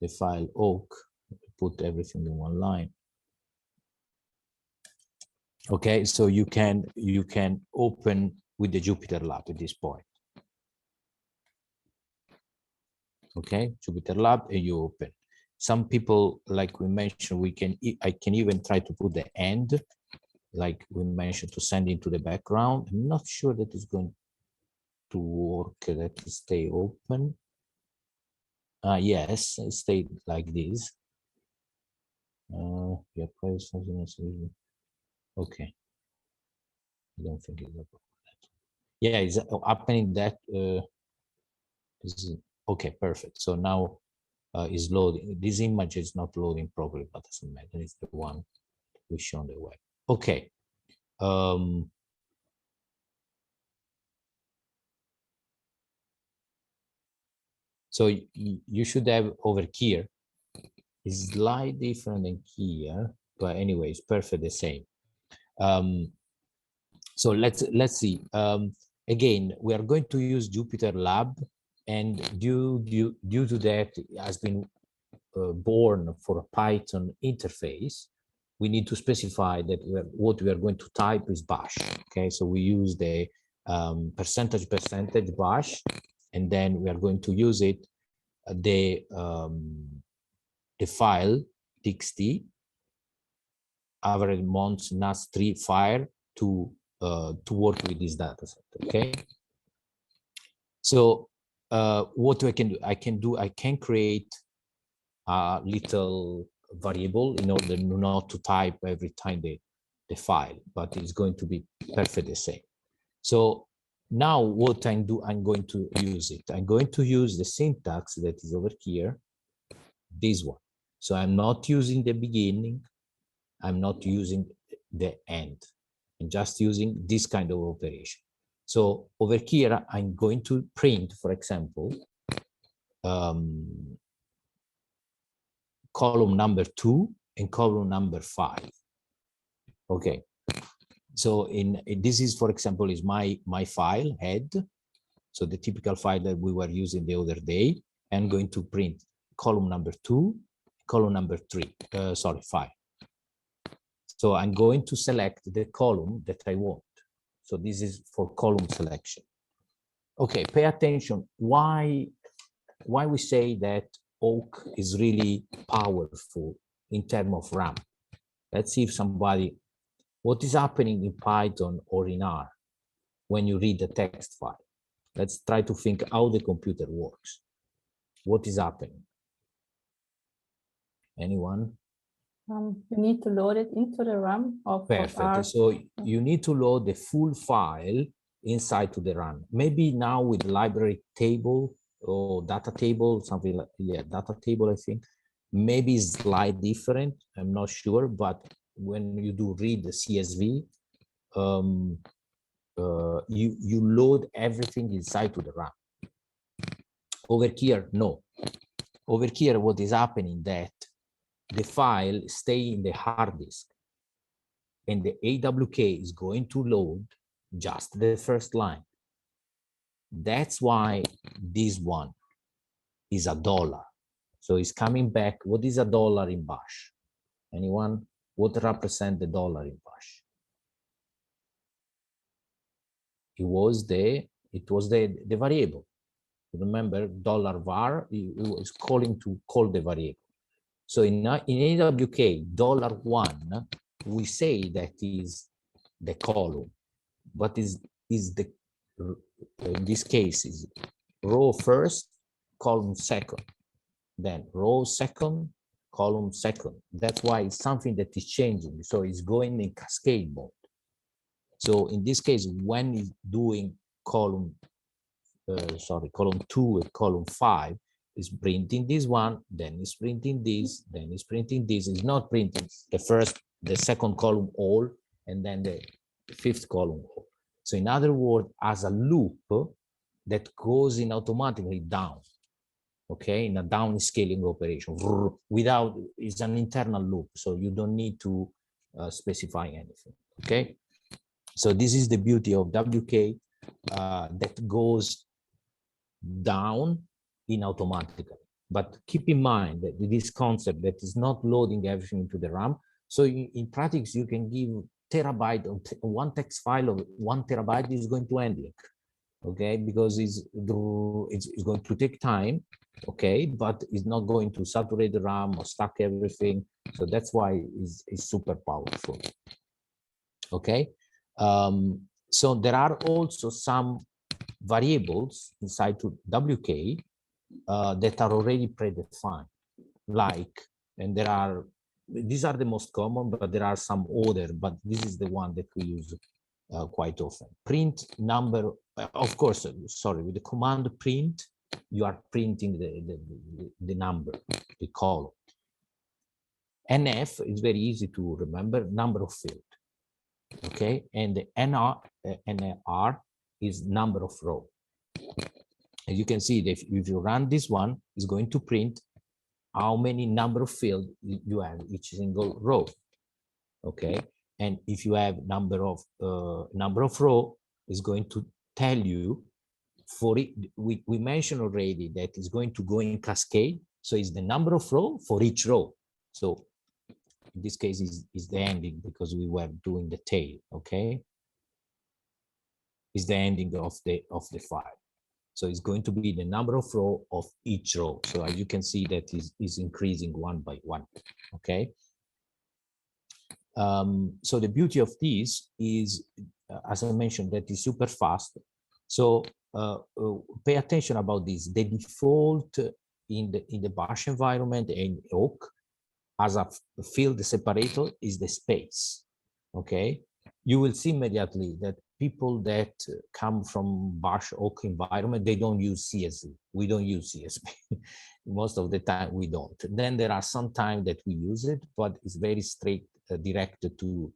The file AWK, put everything in one line. Okay, so you can open with the Jupyter Lab at this point. Okay, Jupyter Lab, and you open. Some people, like we mentioned, I can even try to put the end, like we mentioned, to send into the background. I'm not sure that it's going to work. Let it stay open. Yes, it stayed like this. Yeah, okay. I don't think it's about that. Yeah, it's happening that. Okay, perfect. So now is loading. This image is not loading properly, but doesn't matter. It's the one we show on the web. Okay. So you should have over here. It's slightly different than here, but anyway, it's perfect the same. So let's see. Again, we are going to use Jupyter Lab, and due to that, it has been born for a Python interface. We need to specify that what we are going to type is bash. Okay, so we use the percentage bash, and then we are going to use it the file txt average months nas3 file to work with this data set. Okay, so what I can do, I can create a little variable in order not to type every time the file, but it's going to be perfect the same. So now what I'm going to use it. I'm going to use the syntax that is over here, this one. So I'm not using the beginning, I'm not using the end. I'm just using this kind of operation. So over here, I'm going to print, for example, column number 2 and column number 5. Okay. So this is, for example, is my file head. So the typical file that we were using the other day. I'm going to print column number 2, column number 3, sorry, 5. So I'm going to select the column that I want. So this is for column selection. Okay, pay attention. Why we say that AWK is really powerful in terms of RAM? Let's see if somebody, what is happening in Python or in R when you read the text file? Let's try to think how the computer works. What is happening? Anyone? You need to load it into the RAM of Perfect. R. So you need to load the full file inside to the RAM. Maybe now with library table or data table, something like, yeah, data table, I think. Maybe it's slightly different, I'm not sure, but when you do read the CSV, you load everything inside to the RAM. Over here, no. Over here, what is happening that the file stay in the hard disk, and the AWK is going to load just the first line. That's why this one is $1. So it's coming back. What is $1 in Bash? Anyone? What represent the dollar in Bash? It was the variable. Remember, $var, it was calling to call the variable. So in AWK, $1, we say that is the column, but is the, in this case, is row first, column second, then row second, column second. That's why it's something that is changing. So it's going in cascade mode. So in this case, when it's doing column 2 and column 5, is printing this one, then it's printing this, then it's printing this. It's not printing the second column all, and then the fifth column all. So in other words, as a loop that goes in automatically down, okay, in a down scaling operation, without, it's an internal loop, so you don't need to specify anything, okay? So this is the beauty of WK that goes down in automatically. But keep in mind that this concept that is not loading everything into the RAM. So in practice, you can give terabyte of one text file of 1 terabyte is going to handle, okay, because it's going to take time, okay, but it's not going to saturate the RAM or stack everything. So that's why it's super powerful, okay. So there are also some variables inside to WK that are already predefined, like, and these are the most common, but there are some other, but this is the one that we use quite often. Print number, of course, sorry, with the command print, you are printing the number, the column. NF is very easy to remember, number of field, okay, and the NR is number of row. As you can see, that if you run this one, it's going to print how many number of field you have each single row, okay. And if you have number of row, is going to tell you for it. We mentioned already that it's going to go in cascade, so it's the number of row for each row. So in this case is the ending, because we were doing the tail, okay. Is the ending of the file. So it's going to be the number of row of each row. So as you can see, that is increasing one by one, okay. So the beauty of this is, as I mentioned, that is super fast. So pay attention about this. The default in the Bash environment and AWK as a field separator is the space, okay. You will see immediately that people that come from Bash AWK environment, they don't use CSV. We don't use CSV. Most of the time we don't. Then there are some time that we use it, but it's very strict, directed to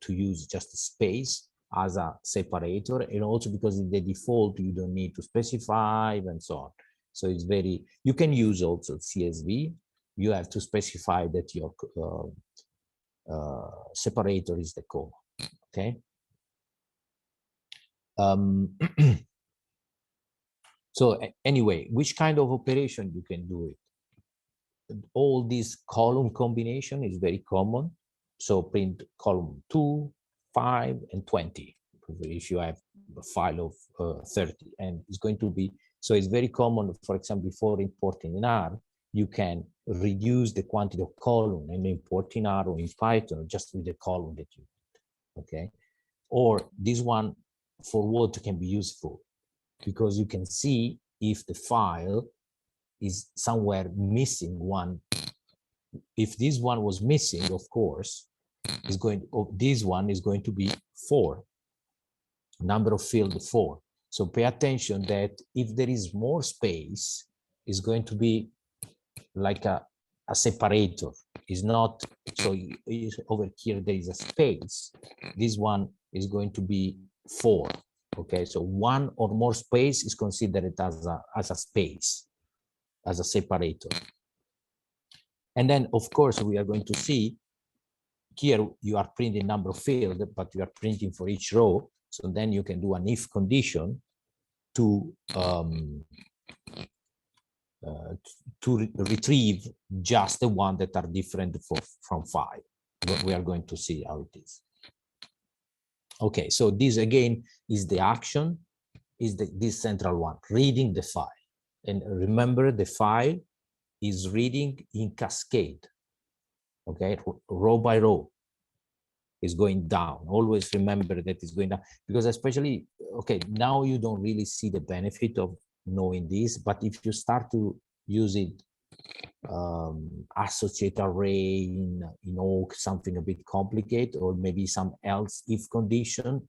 use just space as a separator, and also because in the default you don't need to specify and so on. So it's very, you can use also CSV. You have to specify that your separator is the comma, okay. So anyway, which kind of operation you can do it? All this column combination is very common. So print column 2, 5, and 20. If you have a file of 30, and it's going to be, so it's very common, for example, before importing in R, you can reduce the quantity of column and import in R or in Python just with the column that you want, okay? Or this one for what can be useful, because you can see if the file is somewhere missing one. If this one was missing, of course, is going, this one is going to be 4, number of field 4. So pay attention that if there is more space, it's going to be like a separator. It's not So over here there is a space. This one is going to be 4. Okay, so one or more space is considered as a space, as a separator. And then of course we are going to see here you are printing number of field, but you are printing for each row. So then you can do an if condition to retrieve just the one that are different from 5. But we are going to see how it is. Okay, so this again is the action, is this central one, reading the file. And remember, the file is reading in cascade. Okay, row by row is going down. Always remember that it's going down, because especially, okay, now you don't really see the benefit of knowing this, but if you start to use it, associate array in Oak, something a bit complicated, or maybe some else if condition,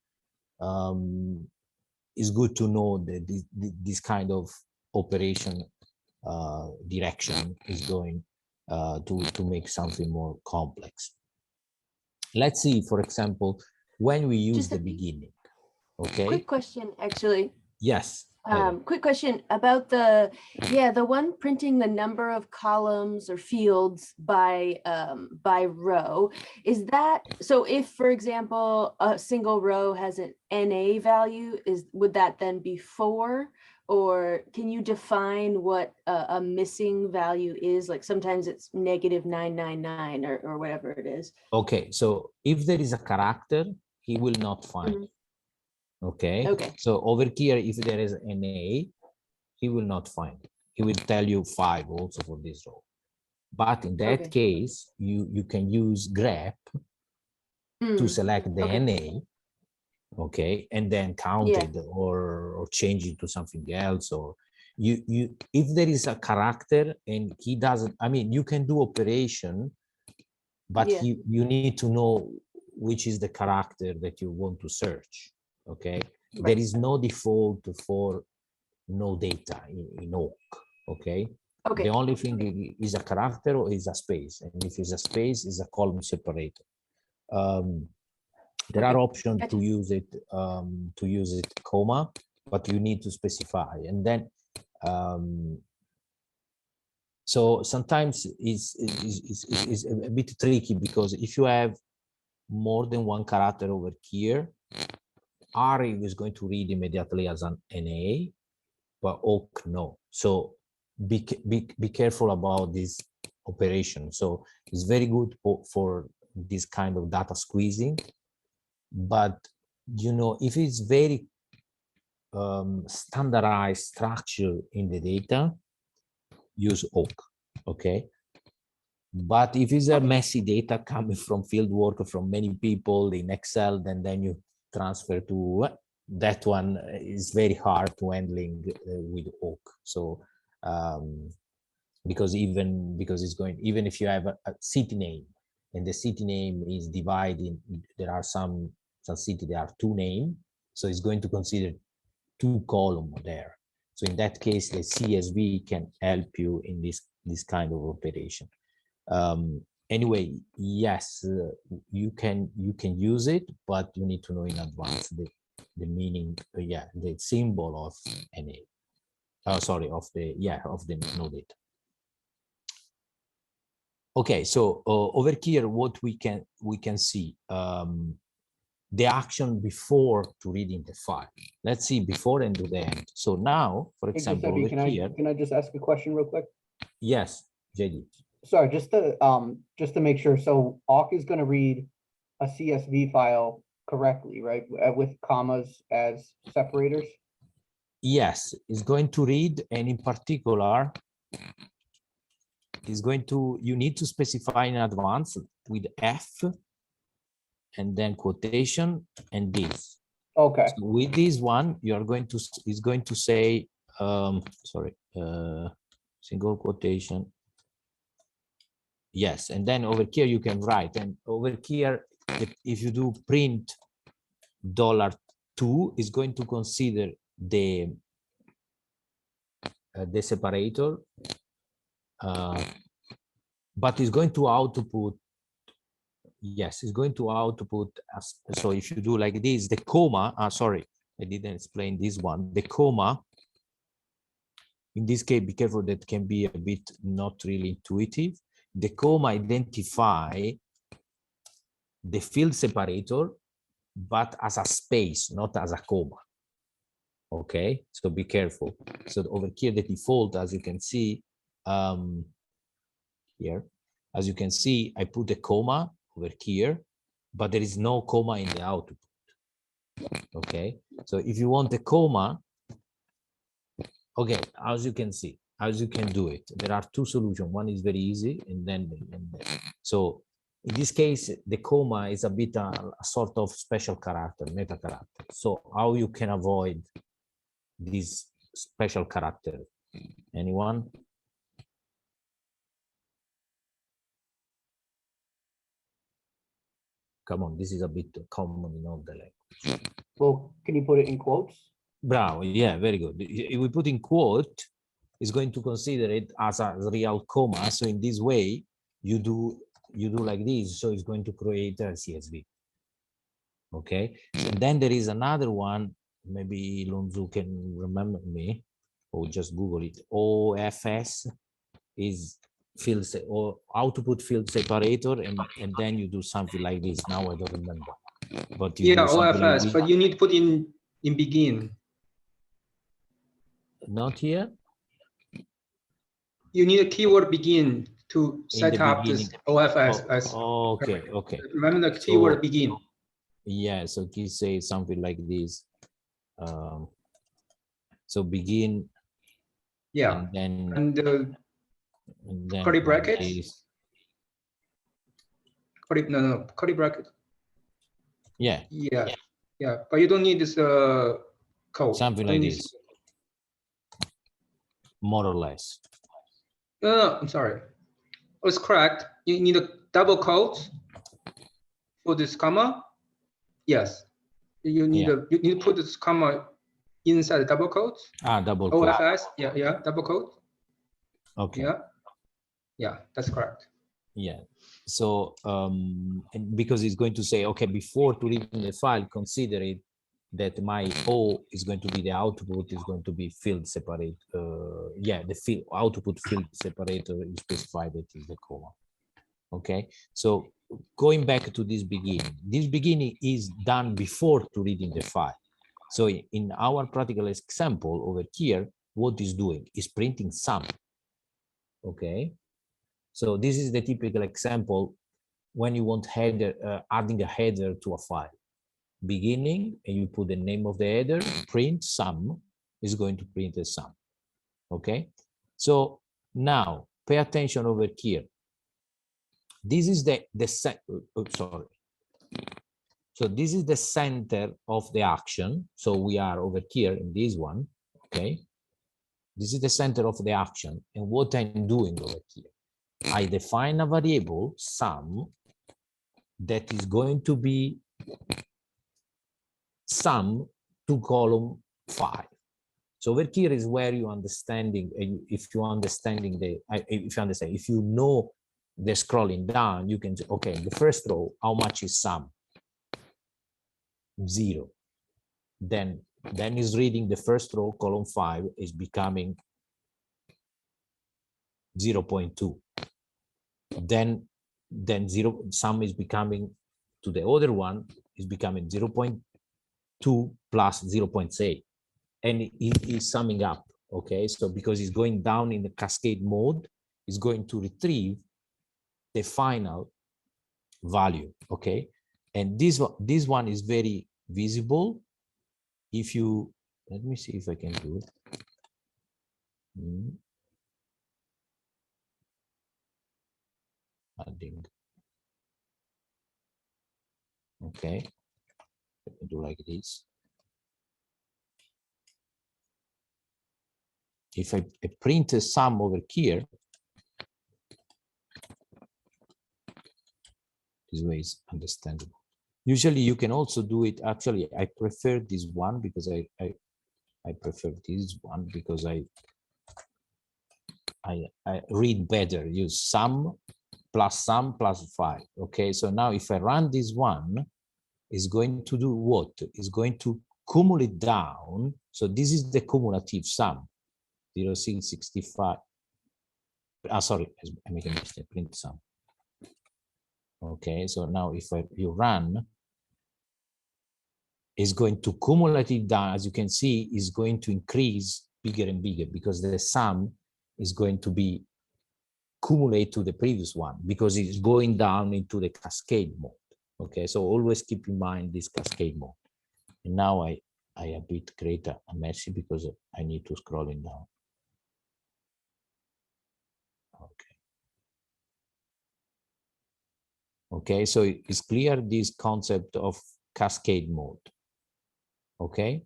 it's good to know that this kind of operation direction is going to make something more complex. Let's see, for example, when we use the beginning. Okay. Quick question, actually. Yes. Quick question about the one printing the number of columns or fields by row. Is that so? If, for example, a single row has an NA value, would that then be 4? Or can you define what a missing value is? Like sometimes it's -999 or whatever it is. Okay, so if there is a character, he will not find. Mhm. Okay. Okay. So over here, if there is an A, he will not find it. He will tell you 5 also for this row. But in that Okay. case, you can use grep to select the Okay. NA, okay, and then count Yeah. it or change it to something else. Or you if there is a character and he doesn't, I mean, you can do operation, but Yeah. you need to know which is the character that you want to search. Okay, Right. there is no default for no data in Oak. Okay, Okay. the only thing is a character or is a space, and if it's a space, is a column separator. There are options Gotcha. to use it comma, but you need to specify. And then so sometimes it's a bit tricky, because if you have more than one character over here, R is going to read immediately as an NA, but Oak no. So be careful about this operation. So it's very good for this kind of data squeezing, but you know, if it's very standardized structure in the data, use Oak. Okay. But if it's a messy data coming from field work from many people in Excel, then you transfer to that one is very hard to handling with Oak. So because it's going, even if you have a city name and the city name is divided, there are some city, there are 2 names, so it's going to consider 2 columns there. So in that case, the CSV can help you in this kind of operation. Anyway, yes, you can use it, but you need to know in advance the meaning, the symbol of NA. Sorry, of the no data. Okay, so over here, what we can see, the action before to reading the file. Let's see before and do the end. So now, for Hey, example, Giuseppe, over here, can I just ask a question real quick? yes, JD. Sorry, just to make sure. So Awk is going to read a CSV file correctly, right? With commas as separators. Yes, it's going to read, and in particular, is going to, you need to specify in advance with F and then quotation and this. Okay. So with this one, you are going to, is going to say, single quotation. Yes, and then over here you can write, and over here, if you do print $2 is going to consider the separator, but it's going to output yes, it's going to output as, so if you do like this, the comma, sorry, I didn't explain this one, the comma, in this case, be careful, that can be a bit not really intuitive. The comma identify the field separator, but as a space, not as a comma. Okay, so be careful. So over here, the default, as you can see, here, as you can see, I put a comma over here, but there is no comma in the output. Okay, so if you want the comma, okay, as you can see, as you can do it, there are two solutions. One is very easy, and then so in this case, the comma is a bit a sort of special character, meta character. So how you can avoid this special character? Anyone? Come on, this is a bit common in all the language. Well, can you put it in quotes? Bravo, yeah, very good. If we put in quote, it's going to consider it as a real comma. So in this way, you do like this. So it's going to create a CSV. Okay. And then there is another one. Maybe Lonzo can remember me, or just Google it. OFS is field or output field separator, and then you do something like this. Now I don't remember. But you Yeah, do something like OFS, this. but you need to put in begin. Not here. You need a keyword begin to set the up this beginning. OFS as. Okay, okay. Remember the So- keyword begin. Yeah, so he say something like this. So begin, Yeah, and then curly like brackets? this. No, curly bracket. Yeah, Yeah, but you don't need this code. something Don't like need- this, more or less. No, I'm sorry. Oh, it's correct. You need a double quote for this comma. Yes, you need you need to put this comma inside the double quote. Double quote. OFS, yeah, double quote. Okay. Yeah, that's correct. Yeah. So and because it's going to say, okay, before to reading the file, consider it that my O is going to be the output is going to be field separate. Yeah, the field output field separator is specified that is the comma. Okay, so going back to this beginning is done before to reading the file. So in our practical example over here, what is doing is printing sum. Okay, so this is the typical example when you want header, adding a header to a file. Beginning, and you put the name of the header, print sum is going to print a sum. Okay, so now pay attention over here. This is sorry. So this is the center of the action. So we are over here in this one. Okay, this is the center of the action. And what I'm doing over here, I define a variable sum that is going to be sum to column 5. So over here is where you understanding, if you understanding if you know the scrolling down, you can say, okay, the first row, how much is sum? 0. Then is reading the first row, column 5 is becoming 0.2. Then 0 sum is becoming to the other one is becoming 0.2 plus 0.8, and it is summing up. Okay, so because it's going down in the cascade mode, it's going to retrieve the final value. Okay, and this one is very visible. If you let me see if I can do it. Adding. Okay, let me do like this. If I print a sum over here, this way is understandable. Usually you can also do it. Actually, I prefer this one because I prefer this one because I read better. Use sum plus sum plus 5. Okay, so now if I run this one, it's going to do what? It's going to cumulate down. So this is the cumulative sum, 0.665. Sorry, I make a mistake, print sum. Okay, so now if you run, is going to cumulative down, as you can see, is going to increase bigger and bigger because the sum is going to be cumulate to the previous one because it's going down into the cascade mode. Okay, so always keep in mind this cascade mode. And now I a bit create a messy because I need to scrolling down. Okay. Okay, so it's clear this concept of cascade mode. Okay,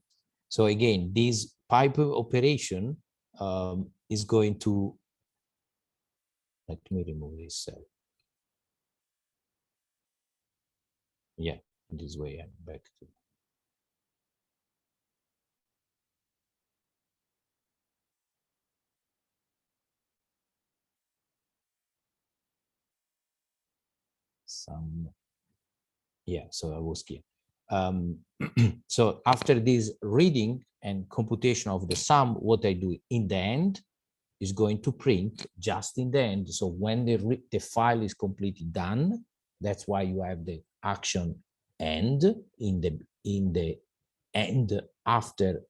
so again, this pipe operation is going to, let me remove this cell. Yeah, this way I'm back to. Some, yeah, so I was here. So after this reading and computation of the sum, what I do in the end is going to print just in the end. So when the file is completely done, that's why you have the action end in the end after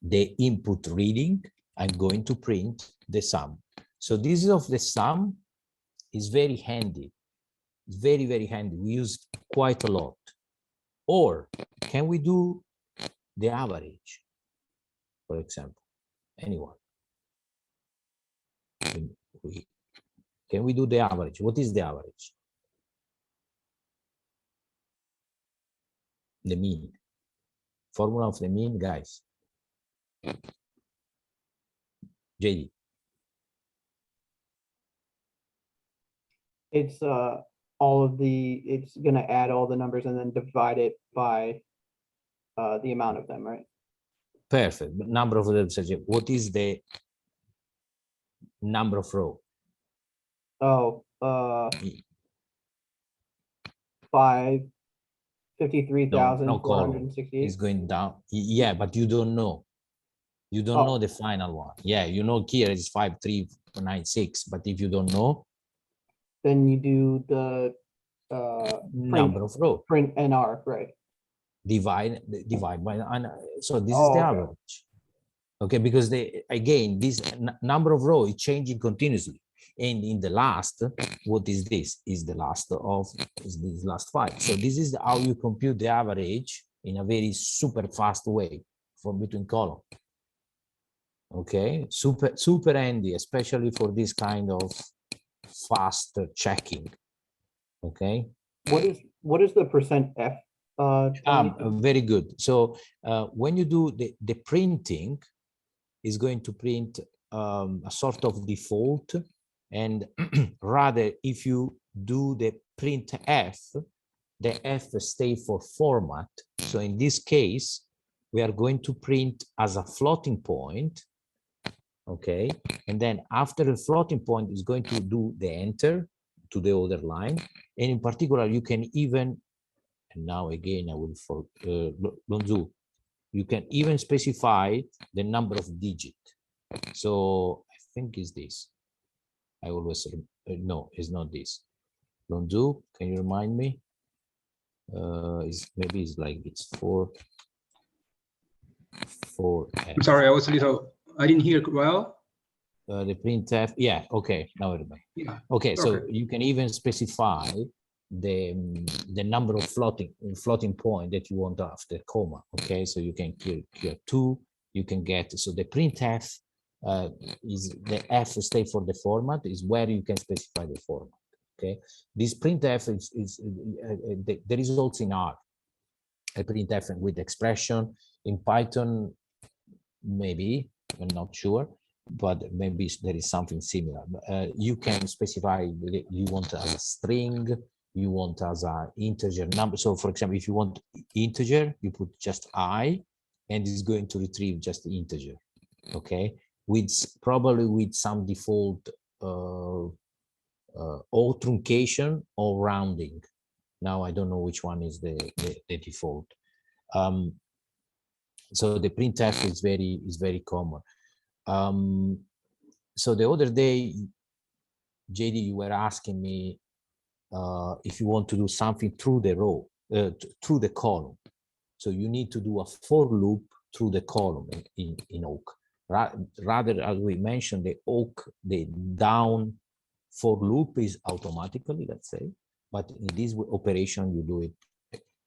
the input reading, I'm going to print the sum. So this is of the sum is very handy. It's very, very handy. We use quite a lot. Or can we do the average, for example? Anyone? Can we do the average? What is the average? The mean. Formula of the mean, guys. JD. It's it's gonna add all the numbers and then divide it by the amount of them, right? Perfect. Number of them. What is the number of row? Oh, 53,468. It's going down. Yeah, but you don't know. You don't know the final one. Yeah, you know here is 5396, but if you don't know, then you do the number of row. Print NR, right? Divide by, so this is the average. Okay, because again, this number of row is changing continuously. And in the last, what is this? Is the last of this last file. So this is how you compute the average in a very super fast way from between column. Okay, super handy, especially for this kind of fast checking. Okay. What is the %F? Very good. So when you do the printing, is going to print a sort of default, and rather if you do the print F, the F stay for format. So in this case, we are going to print as a floating point. Okay, and then after the floating point is going to do the enter to the other line, and in particular you can even, and now again I will for Lonzu, you can even specify the number of digit. So I think is this. I always no, it's not this. Lonzu, can you remind me? Maybe it's like it's 4. I'm sorry, I didn't hear well. The printf, yeah, okay, now I remember. Yeah. Okay, so you can even specify the number of floating point that you want after comma. Okay, so you can here 2. You can get, so the printf is the F stay for the format, is where you can specify the format. Okay, this printf is there is also in R a printf with expression. In Python, maybe, I'm not sure, but maybe there is something similar. You can specify you want as a string, you want as an integer number. So for example, if you want integer, you put just I, and it's going to retrieve just the integer. Okay, with probably with some default or truncation or rounding. Now I don't know which one is the default. So the printf is very common. So the other day, JD, you were asking me if you want to do something through the row, through the column. So you need to do a for loop through the column in Awk. Rather, as we mentioned, the Awk, the down for loop is automatically, let's say, but in this operation, you do it.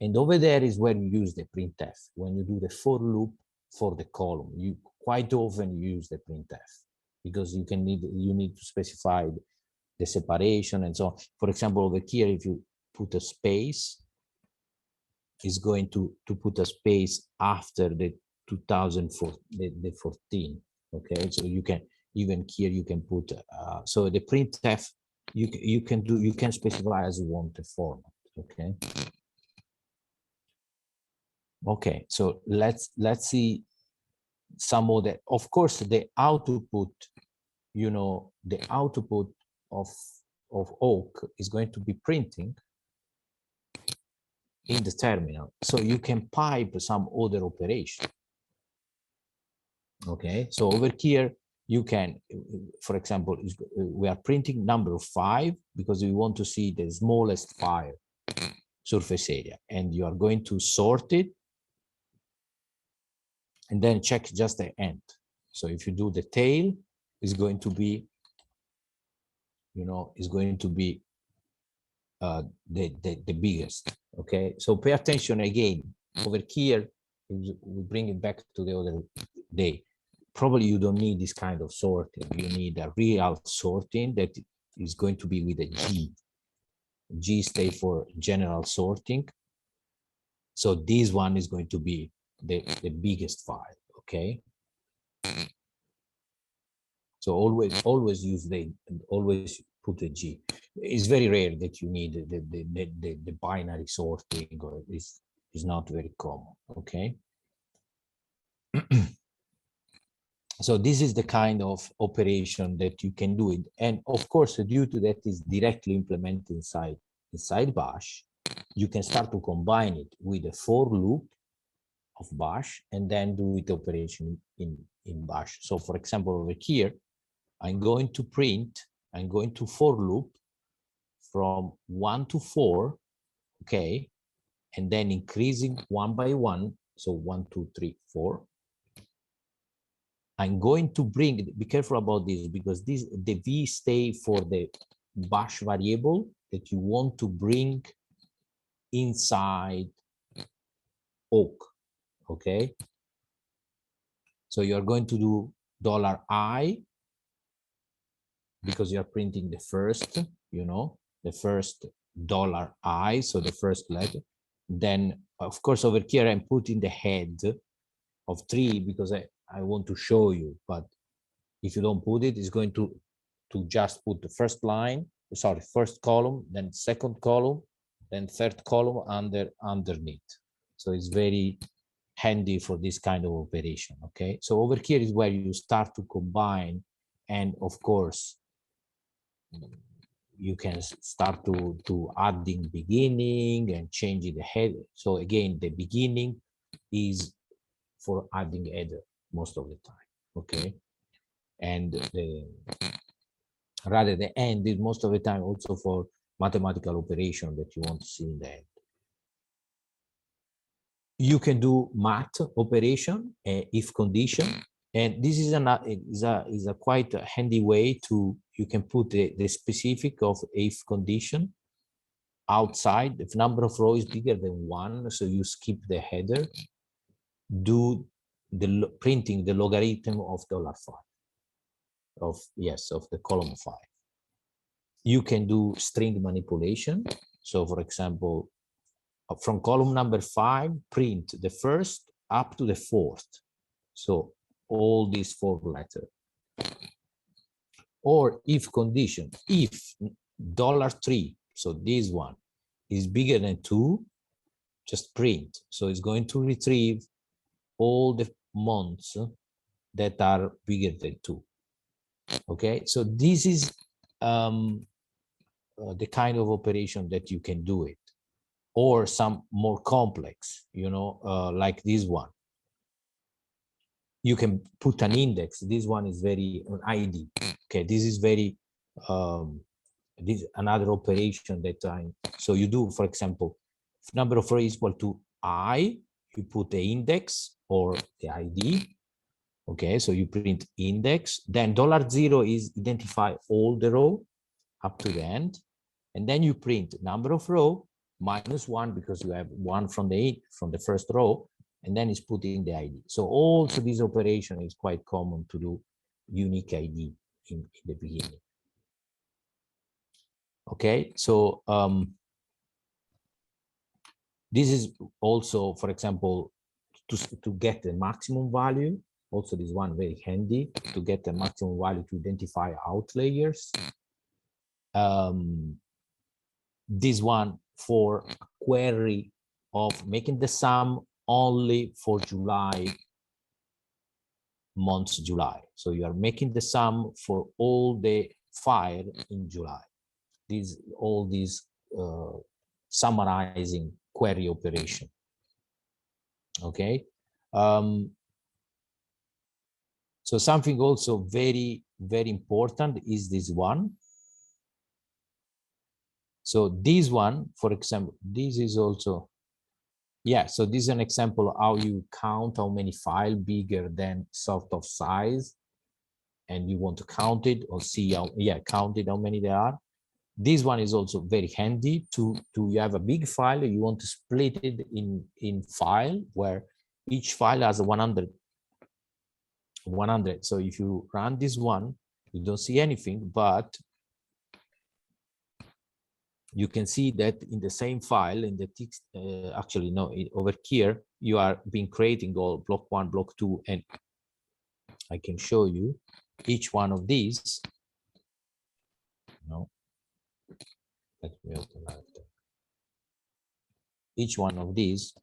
And over there is where you use the printf. When you do the for loop for the column, you quite often use the printf because you need to specify the separation and so on. For example, over here, if you put a space, is going to put a space after the 2004, the 14. Okay, so you can even here you can put so the printf you can specify as you want the format. Okay. Okay, so let's see some of the, of course, the output, you know, the output of Awk is going to be printing in the terminal. So you can pipe some other operation. Okay, so over here, you can, for example, we are printing number 5 because we want to see the smallest file surface area, and you are going to sort it and then check just the end. So if you do the tail, it's going to be, you know, is going to be the biggest. Okay, so pay attention again. Over here, we bring it back to the other day. Probably you don't need this kind of sorting. You need a real sorting that is going to be with a G. G stands for general sorting. So this one is going to be the biggest file. Okay. So always use always put a G. It's very rare that you need the binary sorting, or is not very common. Okay. So this is the kind of operation that you can do it. And of course, due to that is directly implemented inside Bash, you can start to combine it with a for loop of Bash and then do it operation in Bash. So for example, over here, I'm going to for loop from 1 to 4, okay, and then increasing 1 by 1, so 1, 2, 3, 4. I'm going to bring, be careful about this, because the V stay for the bash variable that you want to bring inside Awk, okay? So you're going to do $I, because you're printing the first, you know, the first $I, so the first letter. Then, of course, over here, I'm putting the head of 3 because I want to show you, but if you don't put it, it's going to just put the first line, sorry, first column, then second column, then third column underneath. So it's very handy for this kind of operation. Okay, so over here is where you start to combine, and of course you can start to adding beginning and changing the header. So again, the beginning is for adding header most of the time. Okay, and rather the end is most of the time also for mathematical operation that you want to see in the end. You can do math operation, if condition, and this is a quite a handy way to, you can put the specific of if condition outside. If number of rows is bigger than 1, so you skip the header, do the printing the logarithm of $5 of the column 5. You can do string manipulation. So for example, from column number 5, print the first up to the 4th. So all these 4 letters. Or if condition, if $3, so this one is bigger than 2, just print. So it's going to retrieve all the months that are bigger than 2. Okay, so this is the kind of operation that you can do it, or some more complex, like this one. You can put an index. This one is very an ID. Okay, this is very this another operation that so you do, for example, if number of row is equal to I, you put the index or the ID. Okay, so you print index, then $0 is identify all the row up to the end, and then you print number of row -1 because you have one from the first row, and then it's put in the ID. So also this operation is quite common to do unique ID in the beginning. Okay, so this is also, for example, to get the maximum value. Also, this one very handy to get the maximum value to identify outliers. This one for a query of making the sum only for July, months July. So you are making the sum for all the file in July. All these summarizing query operation. Okay. So something also very, very important is this one. So this one, for example, this is also, yeah, so this is an example of how you count how many files bigger than sort of size, and you want to count it or see how, yeah, count it how many there are. This one is also very handy to you have a big file, you want to split it in file where each file has 100. So if you run this one, you don't see anything, but you can see that in the same file, in the text, actually, no, over here, you are been creating all block 1, block 2, and I can show you each one of these. No, let me open that. Each one of these.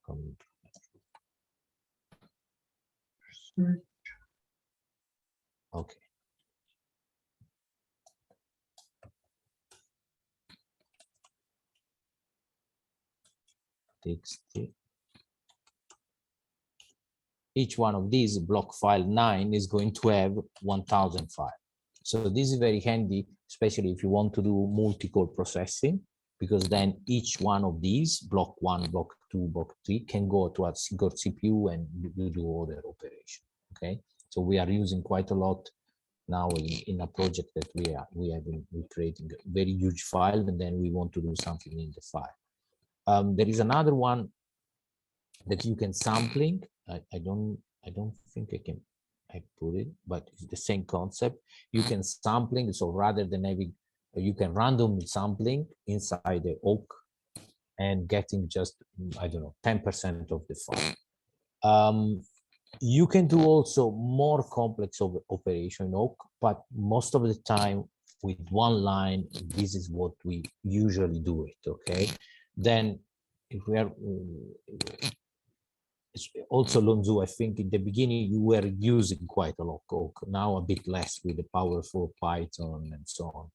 Okay. Each one of these block file 9 is going to have 1000 files. So this is very handy, especially if you want to do multi-core processing, because then each one of these, block 1, block 2, block 3, can go to a single CPU and you do other operation. Okay, so we are using quite a lot now in a project that we have been creating a very huge file, and then we want to do something in the file. There is another one that you can sampling. I don't think I put it, but it's the same concept. You can sampling, so rather than having, you can random sampling inside the AWK and getting just, I don't know, 10% of the file. You can do also more complex operation in AWK, but most of the time with one line, this is what we usually do it, okay? Then if we are, also Lonzo, I think in the beginning you were using quite a lot of AWK, now a bit less with the powerful Python and so on.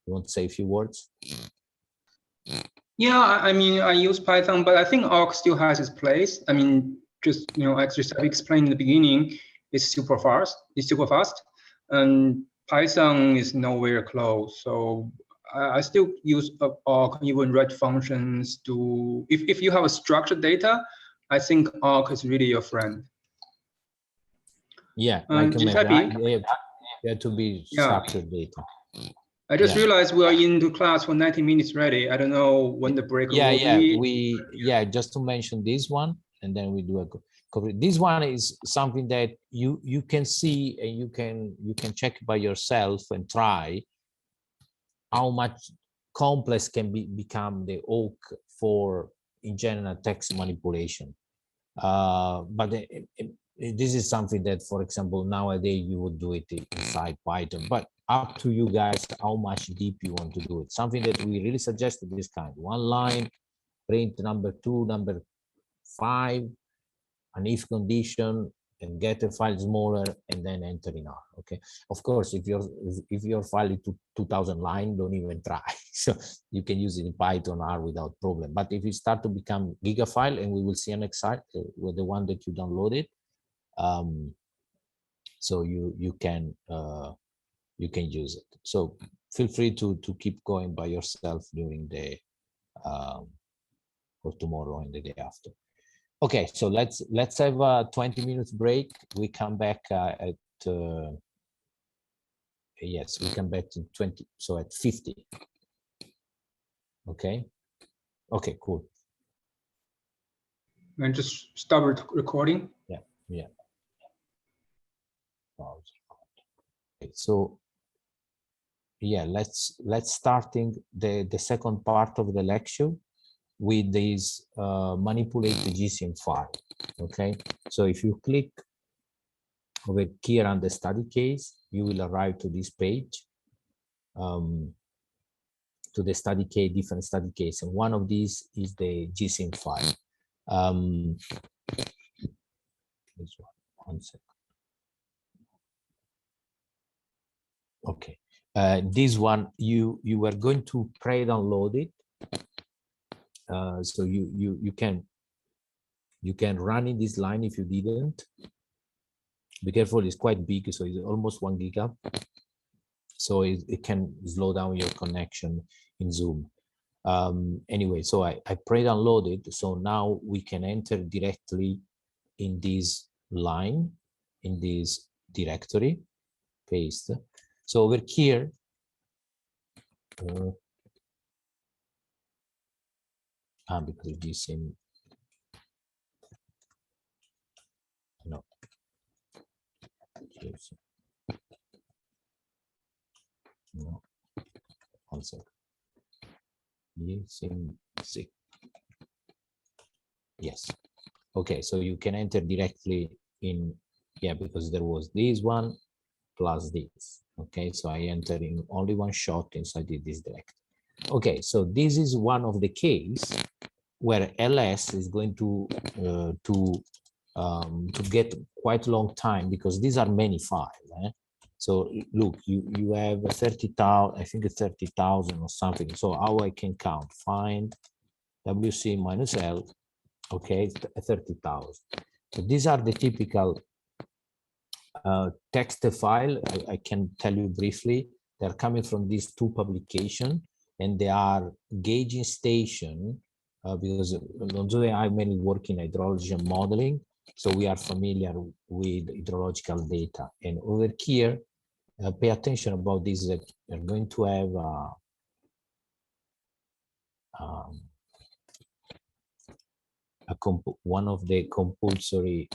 You want to say a few words? Yeah, I mean, I use Python, but I think AWK still has its place. I mean, just, as Giuseppe explained in the beginning, it's super fast. And Python is nowhere close. So I still use AWK, even write functions to, if you have a structured data, I think AWK is really your friend. Yeah, like Giuseppe, they have to be structured data. I just realized we are into class for 90 minutes ready. I don't know when the break will be. Just to mention this one, and then we do a cover. This one is something that you can see and you can check by yourself and try how much complex can become the AWK for in general text manipulation. But this is something that, for example, nowadays you would do it inside Python, but up to you guys how much deep you want to do it. Something that we really suggested this kind: one line, print number 2, number 5, an if condition, and get a file smaller and then enter in R. Okay. Of course, if your file is 2000 line, don't even try. So you can use it in Python R without problem. But if it start to become giga file, and we will see an example with the one that you downloaded, so you can use it. So feel free to keep going by yourself during the or tomorrow and the day after. Okay, so let's have a 20 minutes break. We come back at yes, we come back to 20, so at 50. Okay. Okay, cool. And just stop recording. Yeah. Okay, so yeah, let's starting the second part of the lecture with this manipulate the GSIM file. Okay, so if you click over here on the study case, you will arrive to this page, to the study case, different study case, and one of these is the GSIM file. This one second. Okay, this one you were going to pre-download it, so you can run in this line if you didn't. Be careful, it's quite big, so it's almost 1 giga. So it can slow down your connection in Zoom. Anyway, so I pre-downloaded, so now we can enter directly in this line, in this directory, paste. So over here, because this in, no, no, 1 second. Yes. Okay, so you can enter directly in, yeah, because there was this one plus this. Okay, so I enter in only one shot inside this direct. Okay, so this is one of the case where ls is going to get quite a long time, because these are many files. So look, you have 30,000, I think 30,000 or something. So how I can count? Find WC minus L. Okay, 30,000. So these are the typical text file. I can tell you briefly. They're coming from these two publications, and they are gauging station, because although I mainly work in hydrology and modeling, so we are familiar with hydrological data. And over here, pay attention about this, that you're going to have one of the compulsory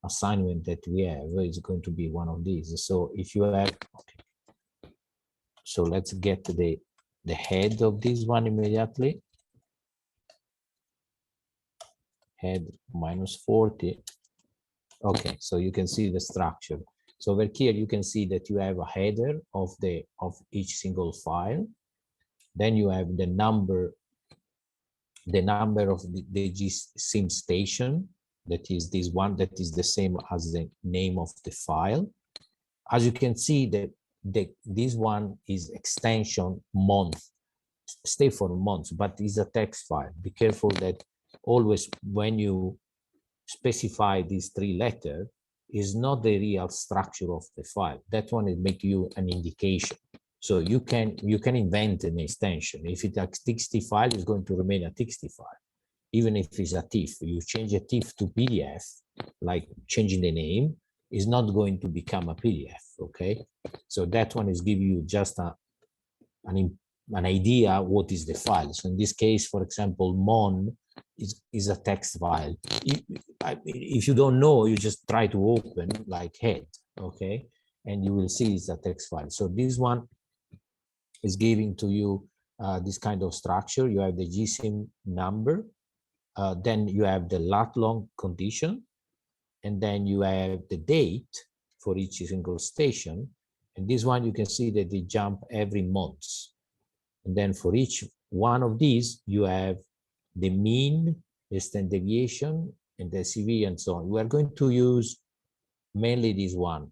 assignment that we have is going to be one of these. So if you have, okay. So let's get the head of this one immediately. Head minus 40. Okay, so you can see the structure. So over here you can see that you have a header of each single file. Then you have the number of the GSIM station. That is this one, that is the same as the name of the file. As you can see, that this one is extension month, stay for months, but it's a text file. Be careful that always when you specify these 3 letters, is not the real structure of the file. That one will make you an indication. So you can invent an extension. If it's a TXT file, it's going to remain a TXT file. Even if it's a TIFF, you change a TIFF to PDF, like changing the name, is not going to become a PDF, okay? So that one is giving you just an idea what is the file. So in this case, for example, mon is a text file. If you don't know, you just try to open like head, okay? And you will see it's a text file. So this one is giving to you this kind of structure. You have the GSIM number, then you have the lat long condition, and then you have the date for each single station. And this one, you can see that they jump every month. And then for each one of these, you have the mean, the standard deviation, and the CV and so on. We are going to use mainly this one,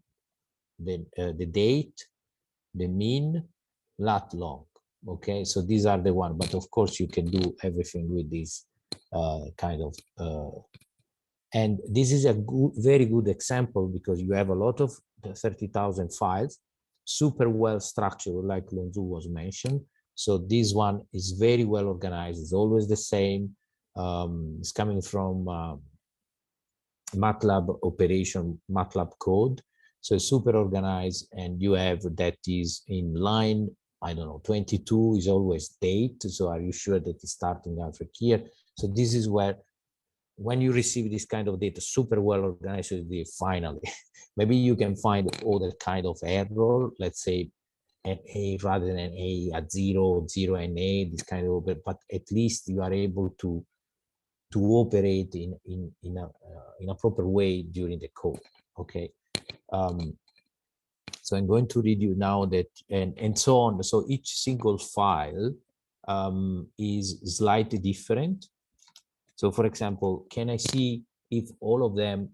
the date, the mean, lat long. Okay, so these are the one, but of course you can do everything with this kind of, and this is a good, very good example because you have a lot of 30,000 files, super well structured, like Lonzu was mentioned. So this one is very well organized. It's always the same. It's coming from MATLAB operation, MATLAB code. So it's super organized, and you have that is in line, I don't know, 22 is always date. So are you sure that it's starting after here? So this is where, when you receive this kind of data, super well organized, so finally, maybe you can find other kind of error, let's say an A rather than an A at 0, 0 and A, this kind of, but at least you are able to operate in a proper way during the code. Okay. So I'm going to read you now that, and so on. So each single file is slightly different. So for example, can I see if all of them,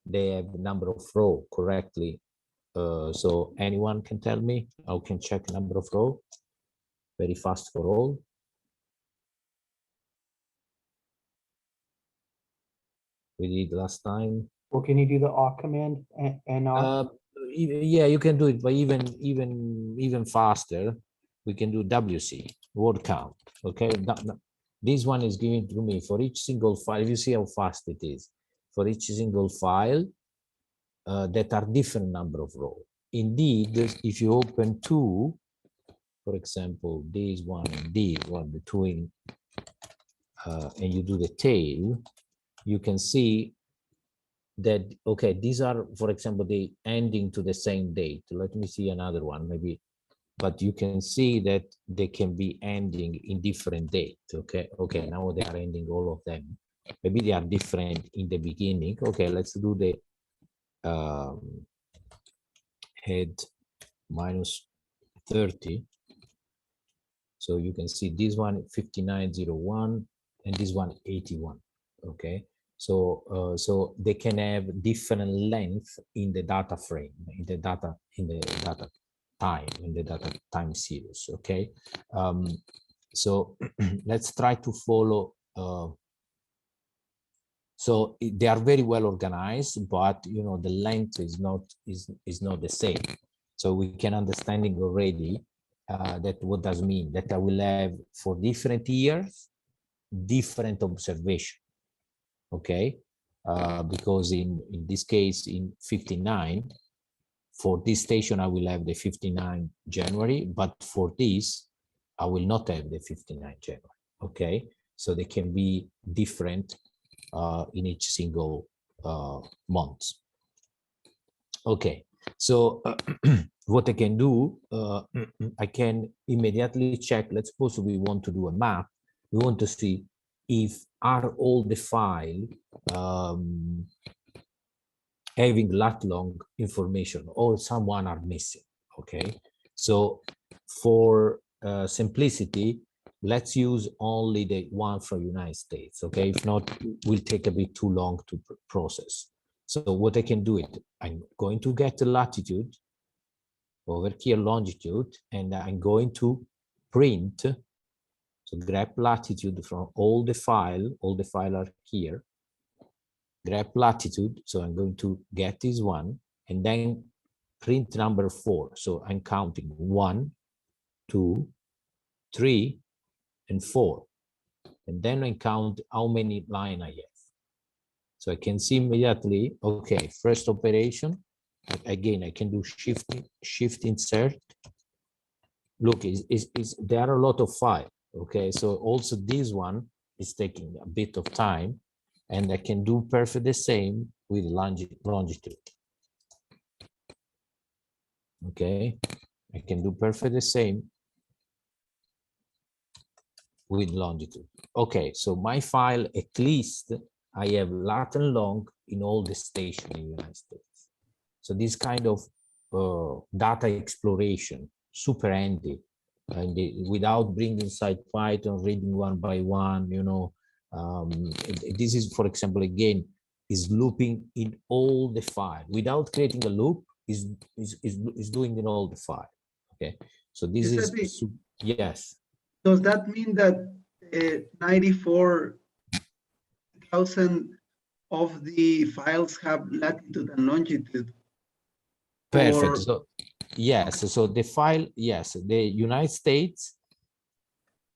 they have number of row correctly? So anyone can tell me? I can check number of row very fast for all. We did last time. Well, can you do the awk command and awk? Yeah, you can do it, but even faster. We can do WC, word count. Okay, this one is giving to me for each single file. You see how fast it is for each single file that are different number of rows. Indeed, if you open two, for example, this one and this one, between, and you do the tail, you can see that, okay, these are, for example, the ending to the same date. Let me see another one, maybe, but you can see that they can be ending in different dates. Okay, okay, now they are ending all of them. Maybe they are different in the beginning. Okay, let's do the head minus 30. So you can see this one 5901 and this one 81. Okay, so so they can have different length in the data frame, in the data time, in the data time series. Okay, so let's try to follow. So they are very well organized, but you know the length is not the same. So we can understanding already that what does mean that I will have for different years different observation. Okay, because in this case in 59, for this station I will have the 59 January, but for this I will not have the 59 January. Okay, so they can be different in each single month. Okay, so what I can do, I can immediately check. Let's suppose we want to do a map. We want to see if are all the file having lat long information or someone are missing. Okay, so for simplicity, let's use only the one from United States. Okay, if not, will take a bit too long to process. So what I can do it, I'm going to get the latitude over here, longitude, and I'm going to print. So grab latitude from all the file are here. Grab latitude, so I'm going to get this one, and then print number 4. So I'm counting 1, 2, 3, and 4. And then I count how many line I have. So I can see immediately, okay, first operation, again, I can do shift insert. Look, there are a lot of files, okay? So also this one is taking a bit of time, and I can do perfect the same with longitude. Okay, I can do perfect the same with longitude. Okay, so my file, at least I have lat and long in all the stations in the United States. So this kind of data exploration, super handy, and without bringing inside Python, reading one by one, you know, this is, for example, again, is looping in all the file without creating a loop, is doing in all the file. Okay, so this Giuseppe, is yes. does that mean that 94,000 of the files have latitude and longitude? Perfect. Or- So yes, so the file, yes, the United States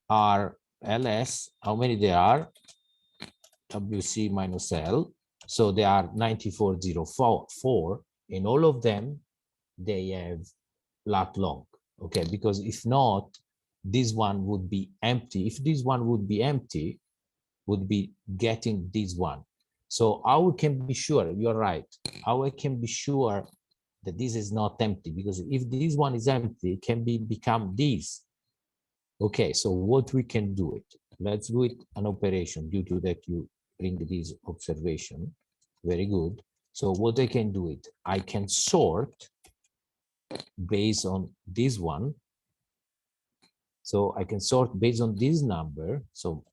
are ls, how many there are? WC minus L. So they are 94,044, and all of them, they have lat long. Okay, because if not, this one would be empty. If this one would be empty, would be getting this one. So how we can be sure, you're right, how I can be sure that this is not empty, because if this one is empty, it can become this. Okay, so what we can do it, let's do it an operation due to that you bring this observation. Very good. So what I can do it, I can sort based on this one. So I can sort based on this number. So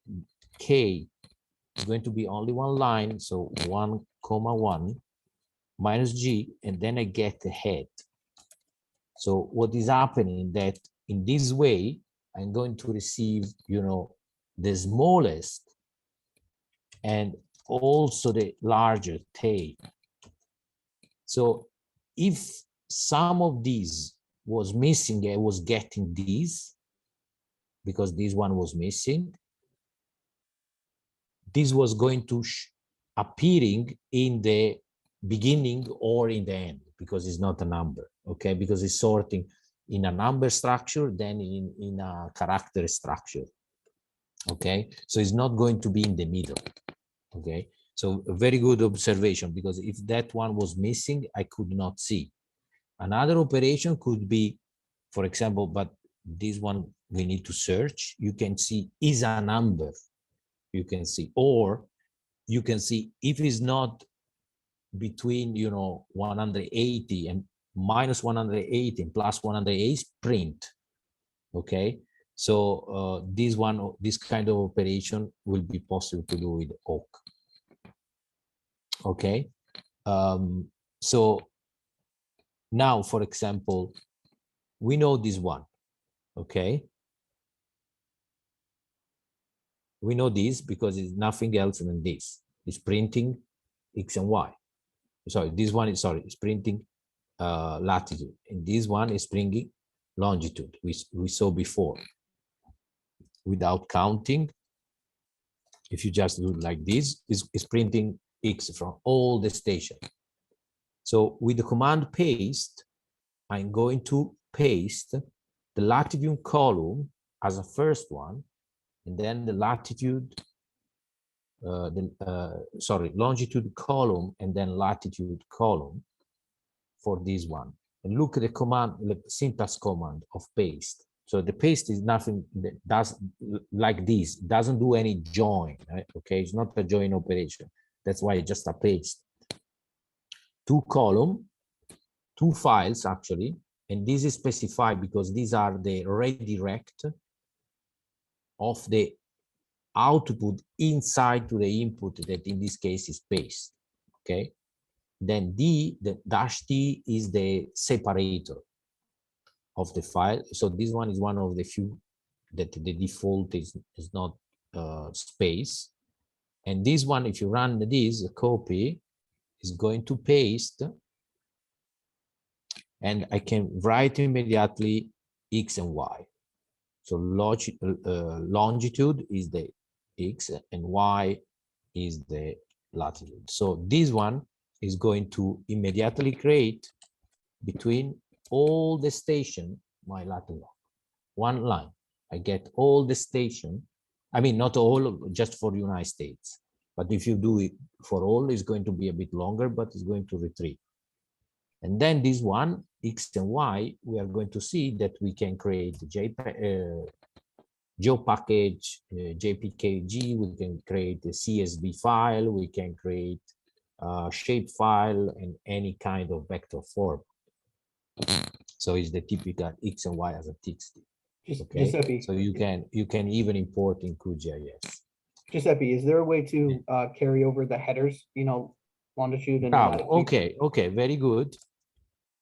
K is going to be only one line. So 1,1 minus G, and then I get the head. So what is happening that in this way, I'm going to receive, you know, the smallest and also the larger tail. So if some of these was missing, I was getting these because this one was missing. This was going to appearing in the beginning or in the end because it's not a number, okay? Because it's sorting in a number structure, then in a character structure, okay? So it's not going to be in the middle, okay? So a very good observation, because if that one was missing, I could not see. Another operation could be, for example, but this one we need to search. You can see is a number, you can see, or you can see if it's not between, you know, 180 and minus 180 and plus 180, print. Okay, so this kind of operation will be possible to do with AWK. Okay, so now, for example, we know this one. Okay, we know this because it's nothing else than this. It's printing X and Y. Sorry, this one is, sorry, it's printing latitude, and this one is printing longitude. We saw before. Without counting, if you just do like this, is printing X from all the station. So with the command paste, I'm going to paste the latitude column as a first one, and then the latitude, longitude column, and then latitude column for this one. And look at the command, the syntax command of paste. So the paste is nothing that does like this, doesn't do any join, right? Okay, it's not a join operation. That's why it's just a paste. Two column, two files actually, and this is specified because these are the redirect of the output inside to the input, that in this case is paste. Okay, then the dash T is the separator of the file. So this one is one of the few that the default is not space. And this one, if you run this copy, is going to paste, and I can write immediately X and Y. So longitude is the X and Y is the latitude. So this one is going to immediately create between all the station my latitude. One line. I get all the station. I mean, not all, just for United States. But if you do it for all, it's going to be a bit longer, but it's going to retrieve. And then this one, X and Y, we are going to see that we can create GeoPackage, JPKG, we can create a CSV file, we can create a shape file, and any kind of vector form. So it's the typical X and Y as a TXT. Okay, Giuseppe, so you can even import in QGIS. Giuseppe, is there a way to carry over the headers? You know, longitude and Bravo. latitude. Okay, okay, very good.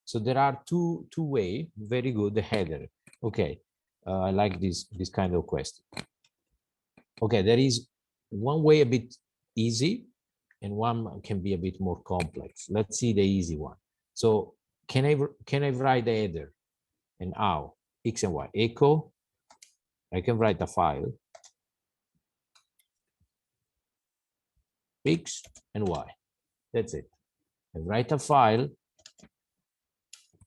So there are two way, very good, the header. Okay, I like this kind of question. Okay, there is one way a bit easy and one can be a bit more complex. Let's see the easy one. So can I write the header and how? X and Y, echo. I can write a file, X and Y. That's it. I write a file